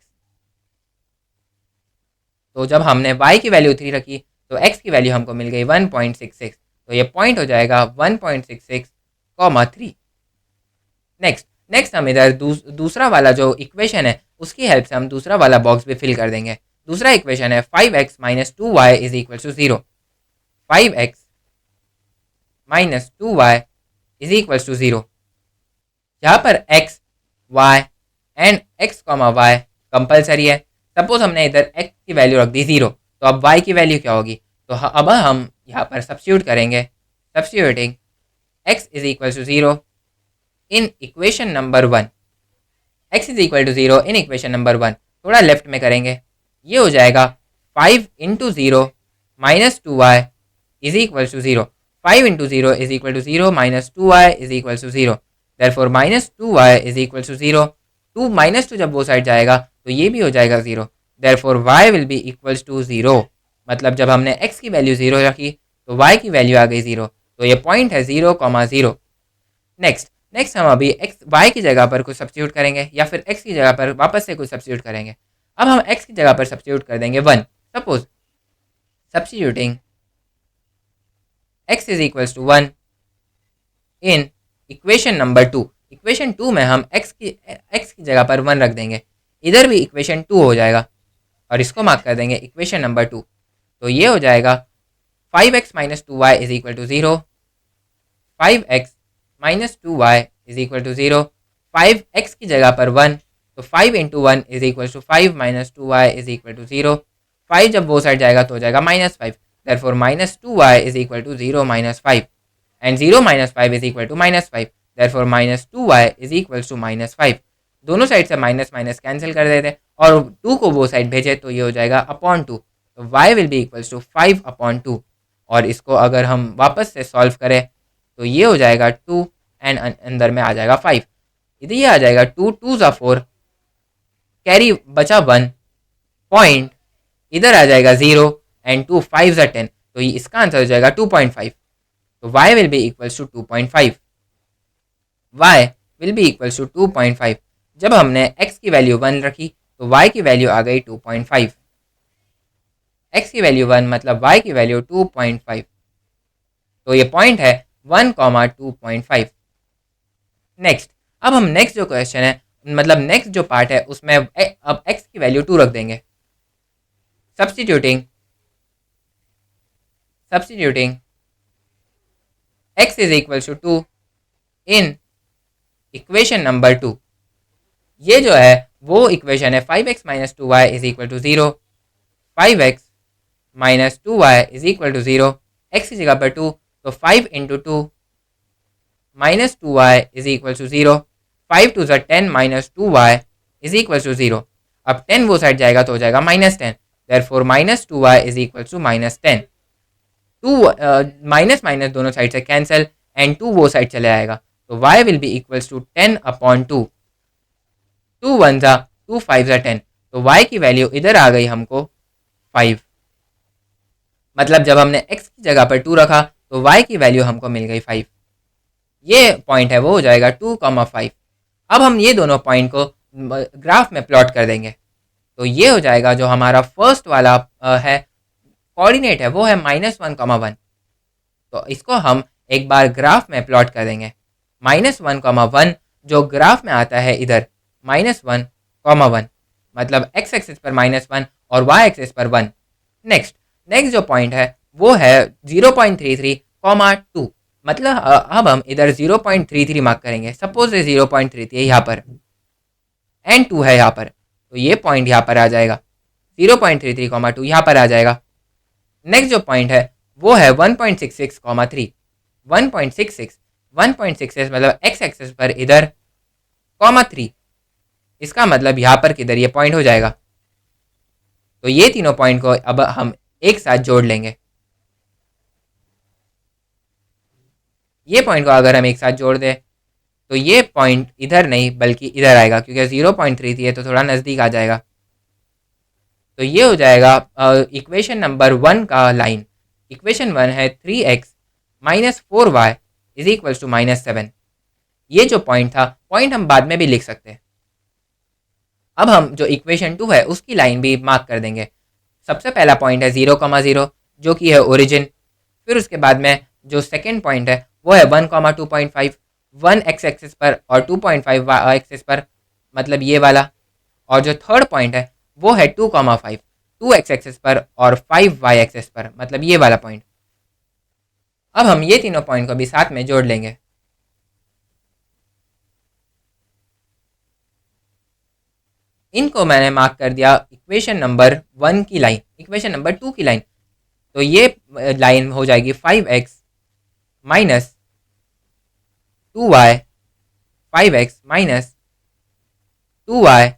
तो जब हमने y की वैल्यू 3 रखी तो x की वैल्यू हमको मिल गई 1.66, तो ये पॉइंट हो जाएगा 1.66, 3। नेक्स्ट हम इधर दूसरा वाला जो इक्वेशन है उसकी हेल्प से हम दूसरा वाला बॉक्स भी फिल कर देंगे। दूसरा इक्वेशन है 5x minus 2y is equal to 0। 5x minus 2y is equal to 0। यहाँ पर x, y and x, y compulsory है। सपोज हमने इधर x की वैल्यू रख दी 0, तो अब y की वैल्यू क्या होगी, तो अब हम यहाँ पर सब्स्टिट्यूट करेंगे। Substituting x is equal to 0 in equation number 1। x is equal to 0 in equation number 1 थोड़ा लेफ्ट में करेंगे, ये हो जाएगा 5 into 0 minus 2y is equal to 0। 5 into 0 is equal to 0 minus 2y is equal to 0, therefore minus 2y is equal to 0। 2 - 2 जब वो side जाएगा तो ये भी हो जाएगा 0, therefore y will be equals to 0। मतलब जब हमने x की वैल्यू 0 रखी तो y की वैल्यू आ गई 0, तो ये पॉइंट है 0,0। नेक्स्ट हम अभी y की जगह पर कुछ सब्स्टिट्यूट करेंगे या फिर x की जगह पर वापस से कुछ सब्स्टिट्यूट करेंगे। अब हम x की जगह पर सब्स्टिट्यूट कर देंगे 1। Suppose substituting x is equals to 1 in equation number 2। Equation 2 में हम x की जगह पर 1 रख देंगे, इधर भी इक्वेशन 2 हो जाएगा और इसको मार्क कर देंगे इक्वेशन नंबर 2, तो ये हो जाएगा 5x minus 2y is equal to 0। 5x minus 2y is equal to 0। 5x की जगह पर 1, तो 5 into 1 is equal to 5 minus 2y is equal to 0। 5 जब वो साइड जाएगा तो हो जाएगा -5, therefore minus 2y is equal to 0 minus 5 and 0 - 5 is equal to -5, therefore minus 2y is equal to -5। दोनों साइड से माइनस माइनस कैंसिल कर देते और 2 को वो साइड भेजे तो ये हो जाएगा अपॉन 2, तो y will be equals to 5/2। और इसको अगर हम वापस से सॉल्व करें तो ये हो जाएगा 2 एंड अंदर में आ जाएगा 5, इधर ये आ जाएगा 2 2 ज़ा 4, कैरी बचा 1, पॉइंट इधर आ जाएगा 0 एंड 2 5 ज़ा 10, तो ये इसका आंसर हो जाएगा 2.5। तो y will be equals to 2.5, y will be equals to 2.5। जब हमने x की वैल्यू 1 रखी तो y की वैल्यू आ गई 2.5, x की वैल्यू 1 मतलब y की वैल्यू 2.5, तो ये पॉइंट है 1,2.5। नेक्स्ट, अब हम नेक्स्ट जो क्वेश्चन है मतलब नेक्स्ट जो पार्ट है उसमें अब x की वैल्यू 2 रख देंगे। Substituting x is equal to 2 in equation number 2। ये जो है वो इक्वेशन है 5x minus 2y is equal to 0, 5x minus 2y is equal to 0, x की जगह पर 2 तो 5 into 2 minus 2y is equal to 0, 5 two ज़ा 10 minus 2y is equal to 0। अब 10 वो साइड जाएगा तो हो जाएगा -10, therefore minus 2y is equal to -10। 2 minus minus दोनों साइड से कैंसिल एंड 2 वो साइड चले आएगा, तो y will be equals to 10/2, 2 1 ज़ा 2 5 ज़ा 10, तो y की वैल्यू इधर आ गई हमको 5। मतलब जब हमने x की जगह पर 2 रखा तो y की वैल्यू हमको मिल गई 5। ये पॉइंट है वो हो जाएगा 2,5। अब हम ये दोनों पॉइंट को ग्राफ में प्लॉट कर देंगे, तो ये हो जाएगा जो हमारा फर्स्ट वाला है कोऑर्डिनेट है वो है -1,1, तो इसको हम एक बार ग्राफ में प्लॉट कर देंगे। -1,1 जो ग्राफ में आता है इधर -1,1, मतलब x एक्सिस पर -1 और y एक्सिस पर 1। नेक्स्ट जो पॉइंट है वो है 0.33, 2, मतलब अब हम इधर 0.33 मार्क करेंगे। सपोज 0.33 है यहाँ पर एंड 2 है यहाँ पर, तो ये पॉइंट यहाँ पर आ जाएगा 0.33, 2 यहाँ पर आ जाएगा। नेक्स्ट जो पॉइंट है वो है 1.66, 3, 1.66 मतलब x एक्सिस पर इधर 3, इसका मतलब यहाँ पर किधर ये पॉइंट हो जाएगा। तो ये तीनों पॉइंट को अब हम एक साथ जोड़ लेंगे। ये पॉइंट को अगर हम एक साथ जोड़ दें तो ये पॉइंट इधर नहीं बल्कि इधर आएगा, क्योंकि 0.33 है तो थोड़ा नज़दीक आ जाएगा। तो ये हो जाएगा इक्वेशन नंबर 1 का लाइन। इक्वेशन 1 है 3x minus 4y is equals to -7। ये जो पॉइंट था, पॉइंट हम बाद में भी लिख सकते हैं। अब हम जो इक्वेशन 2 है उसकी लाइन भी मार्क कर देंगे। सबसे पहला पॉइंट है 0,0 जो कि है ओरिजिन। फिर उसके बाद में जो सेकेंड पॉइंट है वो है 1,2.5, 1 x एक्सिस पर और 2.5 y एक्सिस पर, मतलब ये वाला। और जो थर्ड पॉइंट है वो है 2,5, 2 x एक्सिस पर और 5 y एक्सिस पर, मतलब ये वाला पॉइंट। अब हम ये तीनों पॉइंट को भी साथ में जोड़ लेंगे। इनको मैंने मार्क कर दिया इक्वेशन नंबर 1 की लाइन, इक्वेशन नंबर 2 की लाइन। तो ये लाइन हो जाएगी 5x minus 2y, 5x minus 2y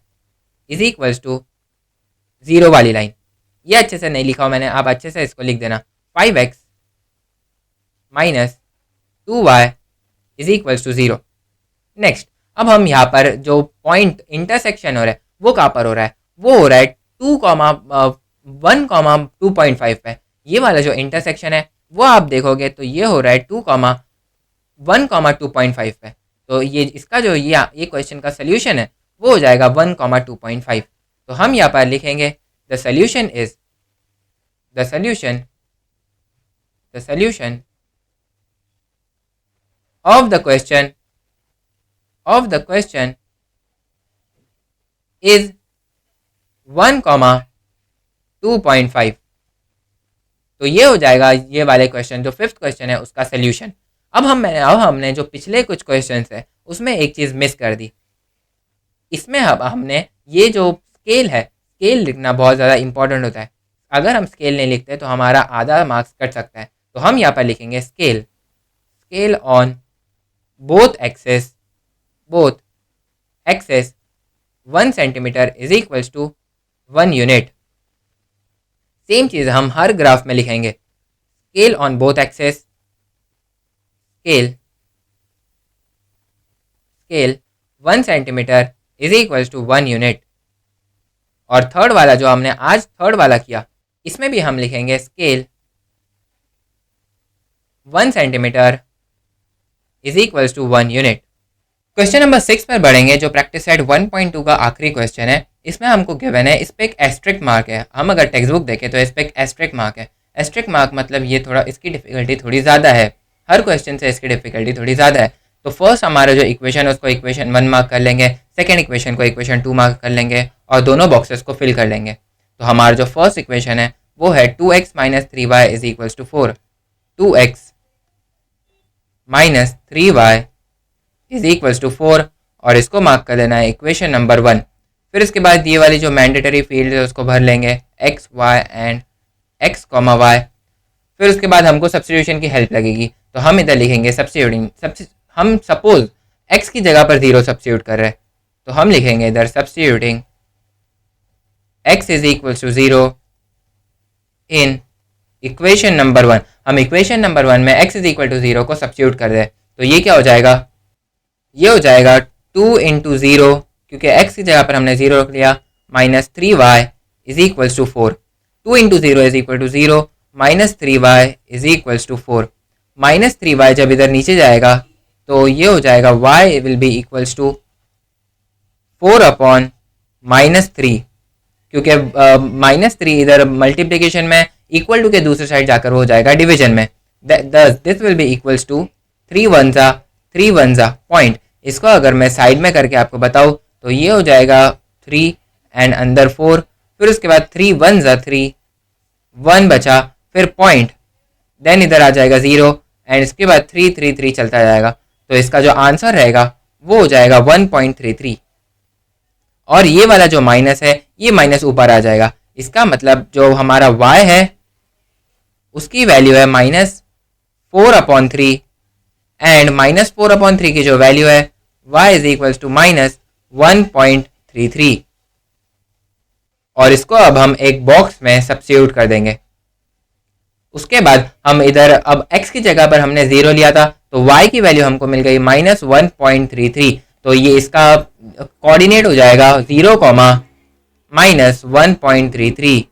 is equals to 0 वाली लाइन। ये अच्छे से नहीं लिखा हो मैंने, आप अच्छे से इसको लिख देना। 5x minus 2y is equals to 0। Next, अब हम यहाँ पर जो पॉइंट इंटरसेक्शन हो रहा है वो कहाँ पर हो रहा है, वो हो रहा है 2,1,2.5 पे। ये वाला जो इंटरसेक्शन है वो आप देखोगे तो ये हो रहा है 2,1,2.5 पे। तो ये इसका जो ये क्वेश्चन का सोल्यूशन है वो हो जाएगा 1,2.5। तो हम यहाँ पर लिखेंगे the solution is the solution of the question is 1,2.5। तो ये हो जाएगा ये वाले क्वेश्चन जो फिफ्थ क्वेश्चन है उसका सोल्यूशन। अब हमने जो पिछले कुछ क्वेश्चन है उसमें एक चीज़ मिस कर दी। इसमें अब हमने ये जो स्केल है, स्केल लिखना बहुत ज़्यादा इंपॉर्टेंट होता है। अगर हम स्केल नहीं लिखते तो हमारा आधा मार्क्स कट सकता है। तो हम यहाँ पर लिखेंगे scale on both axes 1 centimetre is equals to 1 unit. Same चीज़ हम हर ग्राफ में लिखेंगे। Scale on both axes, scale 1 centimetre is equals to 1 unit. और थर्ड वाला जो हमने आज थर्ड वाला किया, इसमें भी हम लिखेंगे scale 1 centimetre is equals to 1 unit. Question number 6 पर बढ़ेंगे, जो प्रैक्टिस सेट 1.2 का आखिरी क्वेश्चन है। इसमें हमको गिवन है, इस पर एक एस्ट्रिक मार्क है। हम अगर टेक्स्ट बुक देखें तो इस पर एक एस्ट्रिक मार्क है। एस्ट्रिक मार्क मतलब ये थोड़ा, इसकी डिफिकल्टी थोड़ी ज़्यादा है, हर क्वेश्चन से इसकी डिफिकल्टी थोड़ी ज़्यादा है। तो फर्स्ट हमारा जो इक्वेशन है उसको इक्वेशन 1 मार्क कर लेंगे, सेकेंड इक्वेशन को इक्वेशन 2 मार्क कर लेंगे और दोनों बॉक्सेस को फिल कर लेंगे। तो हमारा जो फर्स्ट इक्वेशन है वो है 2x minus 3y is equals to 4। 2x minus 3y is equals to 4 और इसको मार्क कर देना है इक्वेशन नंबर 1। फिर इसके बाद ये वाली जो मैंडेटरी फील्ड है उसको भर लेंगे, x y and x comma y। फिर उसके बाद हमको सब्स्टिट्यूशन की हेल्प लगेगी, तो हम इधर लिखेंगे सब्स्टिट्यूटिंग। हम सपोज x की जगह पर 0 सब्स्टिट्यूट कर रहे हैं, तो हम लिखेंगे इधर substituting x is equals to 0 in equation number 1। हम इक्वेशन नंबर 1 में x इज इक्वल टू 0 को सब्स्टिट्यूट कर रहे हैं, तो ये क्या हो जाएगा, ये हो जाएगा 2 इंटू 0, क्योंकि x की जगह पर हमने 0 रख लिया, minus 3y is equals to 4। 2 into 0 is equal to 0, minus 3y is equals to 4। Minus 3y जब इधर नीचे जाएगा तो ये हो जाएगा y will be equals to 4 upon minus 3, क्योंकि माइनस 3 इधर मल्टीप्लिकेशन में इक्वल टू के दूसरे साइड जाकर हो जाएगा डिवीजन में। This will be equals to 3 1 जा पॉइंट। इसको अगर मैं साइड में करके आपको बताऊँ तो ये हो जाएगा 3 एंड अंदर 4, फिर उसके बाद 3 1 जा 3, 1 बचा, फिर पॉइंट, देन इधर आ जाएगा 0 एंड इसके बाद 3 3 3 चलता जाएगा। तो इसका जो आंसर रहेगा वो हो जाएगा 1.33। और ये वाला जो माइनस है, ये माइनस ऊपर आ जाएगा। इसका मतलब जो हमारा y है उसकी वैल्यू है माइनस 4/3 एंड माइनस 4/3 की जो वैल्यू है y is equals to minus 1.33। और इसको अब हम एक बॉक्स में सब्स्टिट्यूट कर देंगे। उसके बाद हम इधर अब x की जगह पर हमने 0 लिया था, तो y की वैल्यू हमको मिल गई माइनस 1.33। तो ये इसका कोऑर्डिनेट हो जाएगा 0, माइनस 1.33।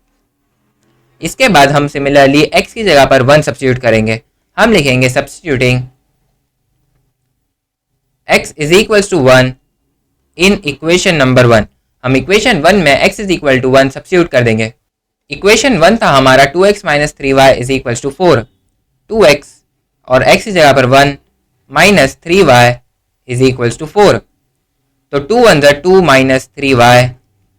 इसके बाद हम सिमिलरली x की जगह पर 1 सब्स्टिट्यूट करेंगे। हम लिखेंगे substituting x is equals to 1 in equation number 1। हम इक्वेशन 1 में x is equal to 1 substitute कर देंगे। इक्वेशन 1 था हमारा 2x minus 3y is equals to 4। 2x और x की जगह पर 1 minus 3y is equals to 4। तो 2 1 जा 2 minus 3y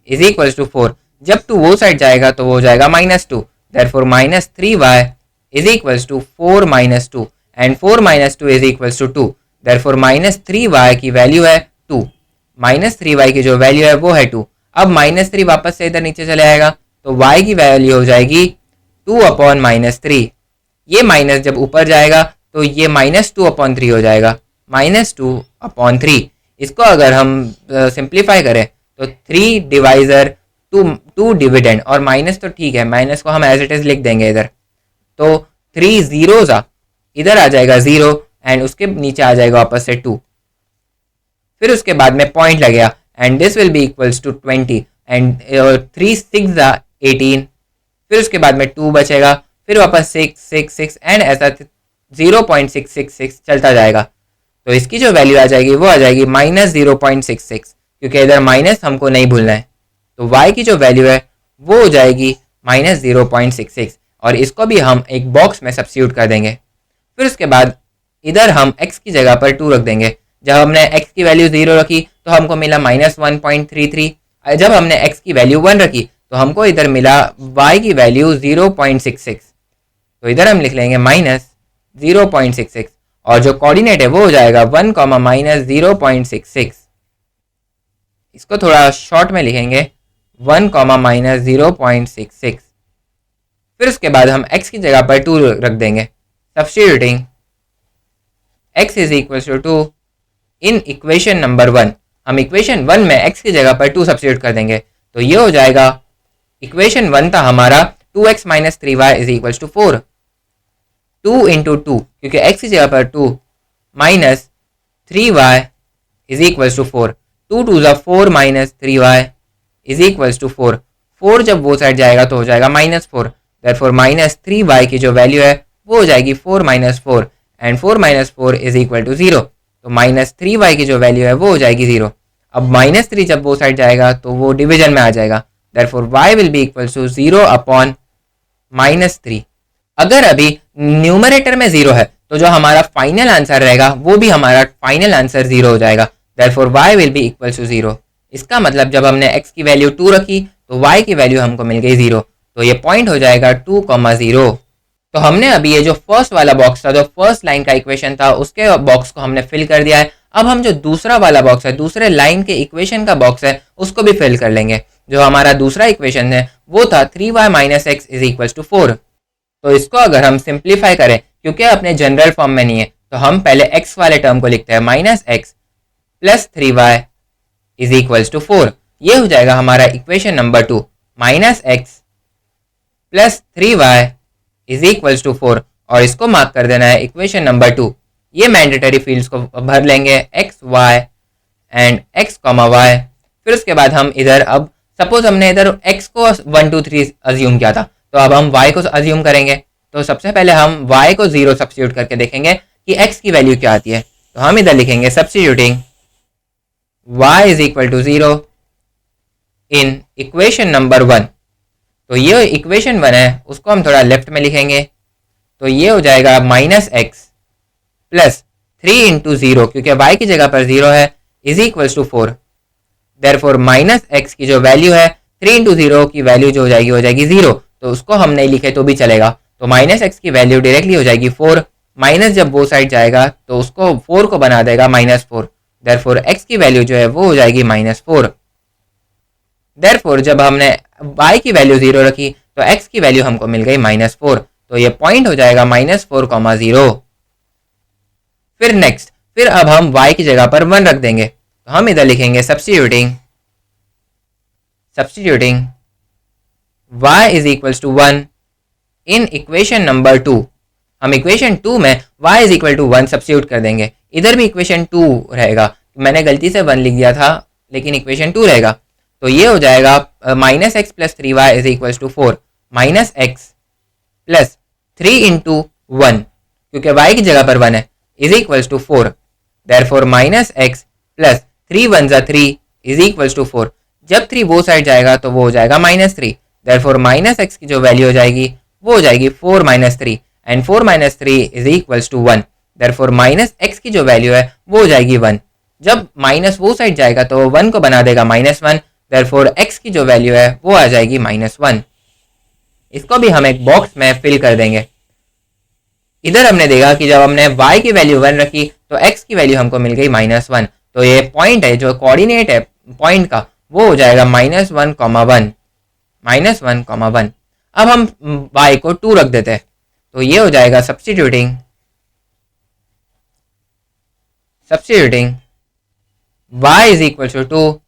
is equals to 4। जब 2 वो साइड जाएगा तो वो हो जाएगा minus 2, therefore minus 3y is equals to 4 minus 2 and 4 minus 2 is equals to 2, therefore minus 3y की वैल्यू है 2। माइनस 3y की जो वैल्यू है वो है 2। अब माइनस 3 वापस से इधर नीचे चले आएगा, तो y की वैल्यू हो जाएगी 2 अपॉन माइनस 3। ये माइनस जब ऊपर जाएगा तो ये माइनस 2/3 हो जाएगा, माइनस 2/3। इसको अगर हम सिंप्लीफाई करें तो 3 डिवाइजर 2 डिविडेंड, और माइनस तो ठीक है, माइनस को हम एज इट इज लिख देंगे इधर। तो 3 जीरोज इधर आ जाएगा 0 एंड उसके नीचे आ जाएगा वापस से 2। फिर उसके बाद में पॉइंट लगेगा and this will be equals to 20 and 3 6 18। फिर उसके बाद में 2 बचेगा, फिर वापस 6 6 6 एंड ऐसा 0.666 चलता जाएगा। तो इसकी जो वैल्यू आ जाएगी वो आ जाएगी माइनस 0.66, क्योंकि इधर माइनस हमको नहीं भूलना है। तो y की जो वैल्यू है वो हो जाएगी माइनस 0.66 और इसको भी हम एक बॉक्स में सब्स्टिट्यूट कर देंगे। फिर उसके बाद इधर हम x की जगह पर 2 रख देंगे। जब हमने x की वैल्यू 0 रखी तो हमको मिला माइनस 1.33। जब हमने x की वैल्यू 1 रखी तो हमको इधर मिला y की वैल्यू 0.66। तो इधर हम लिख लेंगे माइनस 0.66 और जो कोऑर्डिनेट है वो हो जाएगा 1, माइनस 0.66। इसको थोड़ा शॉर्ट में लिखेंगे 1, माइनस 0.66। फिर उसके बाद हम x की जगह पर 2 रख देंगे। Substituting x is equal to 2 in equation number 1। हम इक्वेशन 1 में x की जगह पर 2 सब्स्टिट्यूट कर देंगे। तो ये हो जाएगा, इक्वेशन 1 था हमारा 2x minus 3y is equals to 4, 2 into 2 क्योंकि x की जगह पर 2 minus 3y is equals to 4, 2 two ज़ा 4 minus 3y is equals to 4, 4 जब वो साइड जाएगा तो हो जाएगा -4, देयरफॉर माइनस 3y की जो वैल्यू है वो हो जाएगी 4 minus 4 and 4 minus 4 is equal to 0। तो माइनस 3y की जो वैल्यू है वो हो जाएगी 0। अब -3 जब वो साइड जाएगा तो वो डिवीजन में आ जाएगा, therefore y will be equal to 0 upon -3। अगर अभी न्यूमरेटर में 0 है तो जो हमारा फाइनल आंसर रहेगा वो भी हमारा फाइनल आंसर 0 हो जाएगा, therefore y will be equal to 0। इसका मतलब जब हमने x की वैल्यू 2 रखी तो y की वैल्यू हमको मिल गई 0, तो ये पॉइंट हो जाएगा 2,0। तो हमने अभी ये जो फर्स्ट वाला बॉक्स था, जो फर्स्ट लाइन का इक्वेशन था, उसके बॉक्स को हमने फिल कर दिया है। अब हम जो दूसरा वाला बॉक्स है, दूसरे लाइन के इक्वेशन का बॉक्स है, उसको भी फिल कर लेंगे। जो हमारा दूसरा इक्वेशन है वो था 3y minus x is equal to 4। तो इसको अगर हम सिंप्लीफाई करें, क्योंकि अपने जनरल फॉर्म में नहीं है, तो हम पहले x वाले टर्म को लिखते हैं minus x plus 3y is equal to 4। ये हो जाएगा हमारा equation number 2, minus x plus 3y is equals to 4, और इसको मार्क कर देना है इक्वेशन नंबर 2। ये मैंडेटरी फील्ड्स को भर लेंगे x y and x comma y। फिर उसके बाद हम इधर, अब सपोज हमने इधर x को 1 2 3 अज्यूम किया था, तो अब हम y को अज्यूम करेंगे। तो सबसे पहले हम y को 0 सब्स्टिट्यूट करके देखेंगे कि x की वैल्यू क्या आती है। तो हम इधर लिखेंगे substituting y is equal to 0 in equation number 1। तो ये इक्वेशन 1 है, उसको हम थोड़ा लेफ्ट में लिखेंगे। तो ये हो जाएगा माइनस एक्स प्लस 3 इंटू 0, क्योंकि y की जगह पर 0 है, is equals to 4। Therefore minus x की जो वैल्यू है 3 इंटू 0 की वैल्यू जो हो जाएगी 0। तो उसको हम नहीं लिखे तो भी चलेगा। तो माइनस एक्स की वैल्यू डायरेक्टली हो जाएगी 4, माइनस जब वो साइड जाएगा तो उसको 4 को बना देगा -4। देयरफॉर x की वैल्यू जो है वो हो जाएगी -4। देयरफॉर जब हमने y की वैल्यू 0 रखी तो x की वैल्यू हमको मिल गई -4। तो ये पॉइंट हो जाएगा -4,0। फिर नेक्स्ट, फिर अब हम y की जगह पर 1 रख देंगे। तो हम इधर लिखेंगे substituting y is equals to 1 in equation number 2। हम इक्वेशन 2 में y is equal to 1 substitute कर देंगे। इधर भी इक्वेशन 2 रहेगा, मैंने गलती से 1 लिख दिया था, लेकिन इक्वेशन 2 रहेगा। तो ये हो जाएगा minus x plus 3y is equals to 4, minus x plus 3 into 1, क्योंकि y की जगह पर 1 है, is equals to 4। Therefore minus x plus 3 1 ज़ा 3 इज इक्वल्स टू 4। जब 3 वो साइड जाएगा तो वो हो जाएगा -3। देयरफॉर माइनस एक्स की जो वैल्यू हो जाएगी वो हो जाएगी 4 - 3 and 4 - 3 is equals to 1। Therefore minus x की जो वैल्यू है वो हो जाएगी 1। जब माइनस वो साइड जाएगा तो वो 1 को बना देगा -1। देयरफॉर x की जो वैल्यू है वो आ जाएगी -1। इसको भी हम एक बॉक्स में फिल कर देंगे। इधर हमने देखा कि जब हमने y की वैल्यू 1 रखी तो x की वैल्यू हमको मिल गई -1। तो ये पॉइंट है, जो कोऑर्डिनेट है पॉइंट का, वो हो जाएगा -1,1, -1,1। अब हम y को 2 रख देते हैं। तो ये हो जाएगा substituting y is equal to 2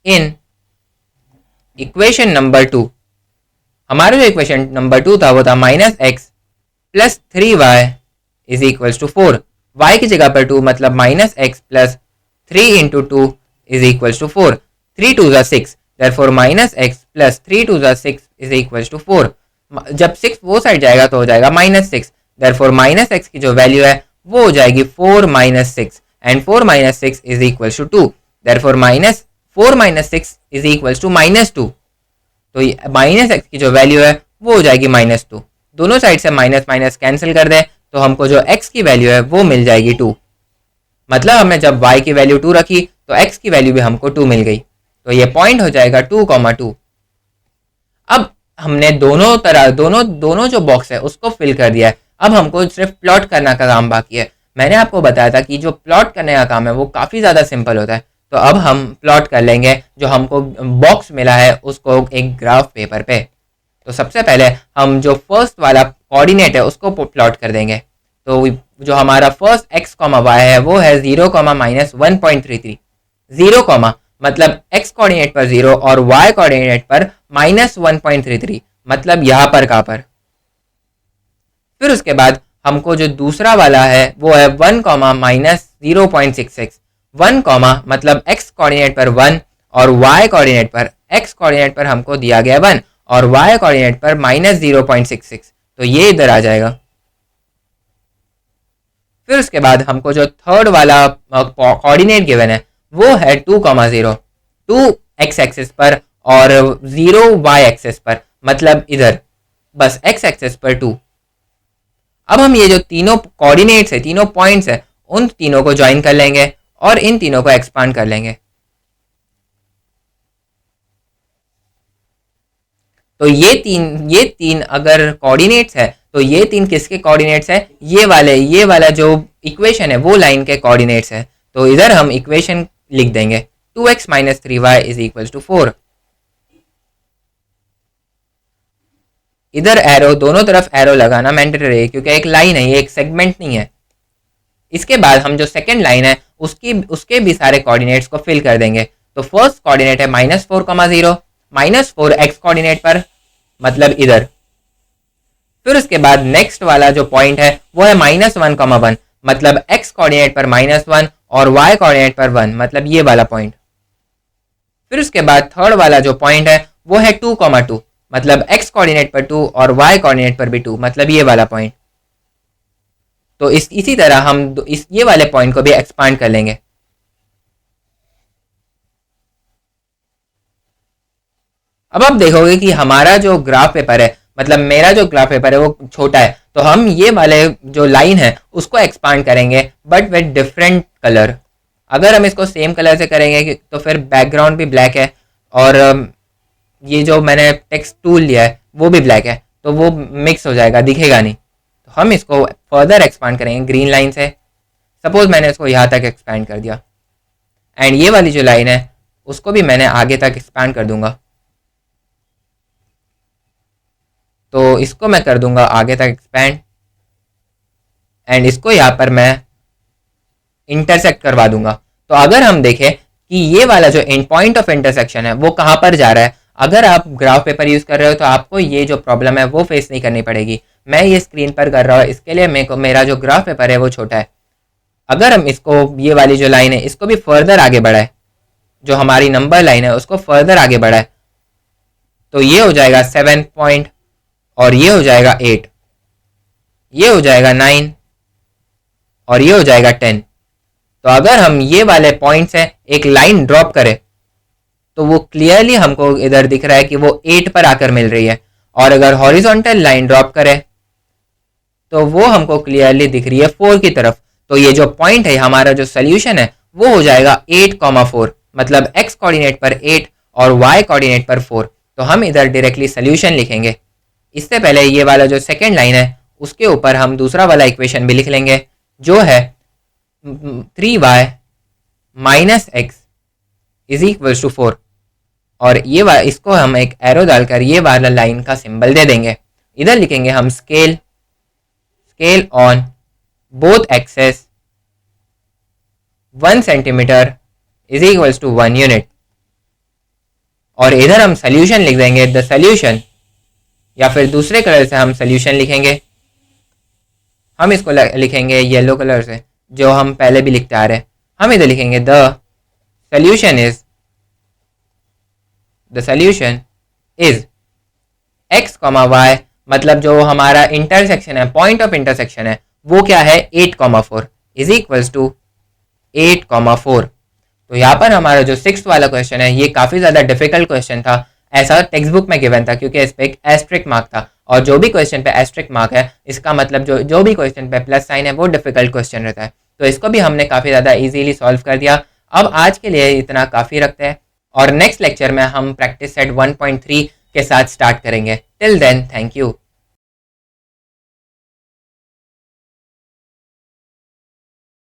in equation number 2। हमारा जो इक्वेशन नंबर 2 था वो था minus x plus 3y is equals to 4। y की जगह पर 2 मतलब minus x plus 3 into 2 is equals to 4। 3 2 ज़ा 6, देयरफॉर माइनस एक्स प्लस 3 2 ज़ा 6 इज इक्वल्स टू 4। जब 6 वो साइड जाएगा तो हो जाएगा -6। देयरफॉर माइनस एक्स की जो वैल्यू है वो हो जाएगी 4 - 6 and 4 - 6 is equals to 2। Therefore -4 - 6 is equals to -2। तो माइनस एक्स की जो वैल्यू है वो हो जाएगी -2। दोनों साइड से माइनस माइनस कैंसिल कर दें तो हमको जो x की वैल्यू है वो मिल जाएगी 2। मतलब हमने जब y की वैल्यू 2 रखी तो x की वैल्यू भी हमको 2 मिल गई। तो ये पॉइंट हो जाएगा 2,2। अब हमने दोनों जो बॉक्स है उसको फिल कर दिया है। अब हमको सिर्फ प्लॉट करने का काम बाकी है। मैंने आपको बताया था कि जो प्लॉट करने का काम है वो काफ़ी ज़्यादा सिंपल होता है। तो अब हम प्लॉट कर लेंगे जो हमको बॉक्स मिला है उसको एक ग्राफ पेपर पे। तो सबसे पहले हम जो फर्स्ट वाला कोऑर्डिनेट है उसको प्लॉट कर देंगे। तो जो हमारा फर्स्ट x, y है वो है 0, -1.33। 0 कॉमा मतलब x कोऑर्डिनेट पर 0 और y कोऑर्डिनेट पर -1.33 मतलब यहाँ पर कहाँ पर। फिर उसके बाद हमको जो दूसरा वाला है वो है 1 कॉमा -0.66। 1 कॉमा मतलब x कोऑर्डिनेट पर 1 और y कोऑर्डिनेट पर x कोऑर्डिनेट पर हमको दिया गया 1 और y कोऑर्डिनेट पर -0.66, तो ये इधर आ जाएगा। फिर उसके बाद हमको जो थर्ड वाला कोऑर्डिनेट गिवन है वो है 2,0, 2 x एक्सिस पर और 0 y एक्सिस पर, मतलब इधर बस x एक्सिस पर 2। अब हम ये जो तीनों कोऑर्डिनेट्स है, तीनों पॉइंट्स है, उन तीनों को ज्वाइन कर लेंगे और इन तीनों को एक्सपांड कर लेंगे। तो ये तीन अगर कोऑर्डिनेट्स है तो ये तीन किसके कोऑर्डिनेट्स है, ये वाला जो इक्वेशन है वो लाइन के कोऑर्डिनेट्स है। तो इधर हम इक्वेशन लिख देंगे 2x - 3y = 4। इधर एरो, दोनों तरफ एरो लगाना मैंडेटरी है क्योंकि एक लाइन है, ये एक सेगमेंट नहीं है। इसके बाद हम जो सेकंड लाइन है उसके भी सारे कोऑर्डिनेट्स को फिल कर देंगे। तो फर्स्ट कोऑर्डिनेट है -4,0, -4 x कोऑर्डिनेट पर मतलब इधर। फिर उसके बाद नेक्स्ट वाला जो पॉइंट है वो है -1,1 मतलब x कोऑर्डिनेट पर -1 और y कोऑर्डिनेट पर 1 मतलब ये वाला पॉइंट। फिर उसके बाद थर्ड वाला जो पॉइंट है वो है 2,2 मतलब x कोऑर्डिनेट पर 2 और y कोऑर्डिनेट पर भी 2 मतलब ये वाला पॉइंट। तो इसी तरह हम ये वाले पॉइंट को भी एक्सपांड कर लेंगे। अब आप देखोगे कि हमारा जो ग्राफ पेपर है, मतलब मेरा जो ग्राफ पेपर है वो छोटा है, तो हम ये वाले जो लाइन है उसको एक्सपांड करेंगे बट विद डिफरेंट कलर। अगर हम इसको सेम कलर से करेंगे तो फिर बैकग्राउंड भी ब्लैक है और ये जो मैंने टेक्स्ट टूल लिया है वो भी ब्लैक है, तो वो मिक्स हो जाएगा, दिखेगा नहीं। तो हम इसको फर्दर एक्सपांड करेंगे ग्रीन लाइन से। सपोज मैंने इसको यहाँ तक एक्सपांड कर दिया एंड ये वाली जो लाइन है उसको भी मैंने आगे तक एक्सपांड कर दूंगा। तो इसको मैं कर दूंगा आगे तक एक्सपैंड एंड इसको यहाँ पर मैं इंटरसेक्ट करवा दूंगा। तो अगर हम देखें कि ये वाला जो पॉइंट ऑफ इंटरसेक्शन है वो कहाँ पर जा रहा है, अगर आप ग्राफ पेपर यूज़ कर रहे हो तो आपको ये जो प्रॉब्लम है वो फेस नहीं करनी पड़ेगी। मैं ये स्क्रीन पर कर रहा हूँ, इसके लिए मेरा जो ग्राफ पेपर है वो छोटा है। अगर हम इसको, ये वाली जो लाइन है इसको भी फर्दर आगे बढ़ाए, जो हमारी नंबर लाइन है उसको फर्दर आगे बढ़ाए, तो ये हो जाएगा 7 पॉइंट और ये हो जाएगा 8, ये हो जाएगा 9 और ये हो जाएगा 10। तो अगर हम ये वाले पॉइंट से एक लाइन ड्रॉप करें तो वो क्लियरली हमको इधर दिख रहा है कि वो 8 पर आकर मिल रही है, और अगर हॉरिजॉन्टल लाइन ड्रॉप करें तो वो हमको क्लियरली दिख रही है 4 की तरफ। तो ये जो पॉइंट है, हमारा जो सोल्यूशन है वो हो जाएगा 8,4 मतलब x कोऑर्डिनेट पर 8 और y कोऑर्डिनेट पर 4। तो हम इधर डायरेक्टली सोल्यूशन लिखेंगे। इससे पहले ये वाला जो सेकेंड लाइन है उसके ऊपर हम दूसरा वाला इक्वेशन भी लिख लेंगे जो है 3y - x = 4, और ये इसको हम एक एरो डालकर ये वाला लाइन का सिंबल दे देंगे। इधर लिखेंगे हम scale on both axes 1 centimetre = 1 unit, और इधर हम सोल्यूशन लिख देंगे द सोल्यूशन, या फिर दूसरे कलर से हम सोल्यूशन लिखेंगे। हम इसको लिखेंगे येलो कलर से जो हम पहले भी लिखते आ रहे हैं। हम इधर लिखेंगे the solution is x, y मतलब जो हमारा इंटरसेक्शन है, पॉइंट ऑफ इंटरसेक्शन है वो क्या है 8,4 = 8,4। तो यहाँ पर हमारा जो 6th वाला क्वेश्चन है ये काफ़ी ज़्यादा डिफिकल्ट क्वेश्चन था, ऐसा टेक्स्ट बुक में गिवन था क्योंकि इस पर एक एस्ट्रिक मार्क था, और जो भी क्वेश्चन पे एस्ट्रिक मार्क है इसका मतलब जो भी क्वेश्चन पे प्लस साइन है वो डिफिकल्ट क्वेश्चन रहता है। तो इसको भी हमने काफ़ी ज़्यादा इजीली सॉल्व कर दिया। अब आज के लिए इतना काफ़ी रखते हैं, और नेक्स्ट लेक्चर में हम प्रैक्टिस सेट 1.3 के साथ स्टार्ट करेंगे। Till then, thank you.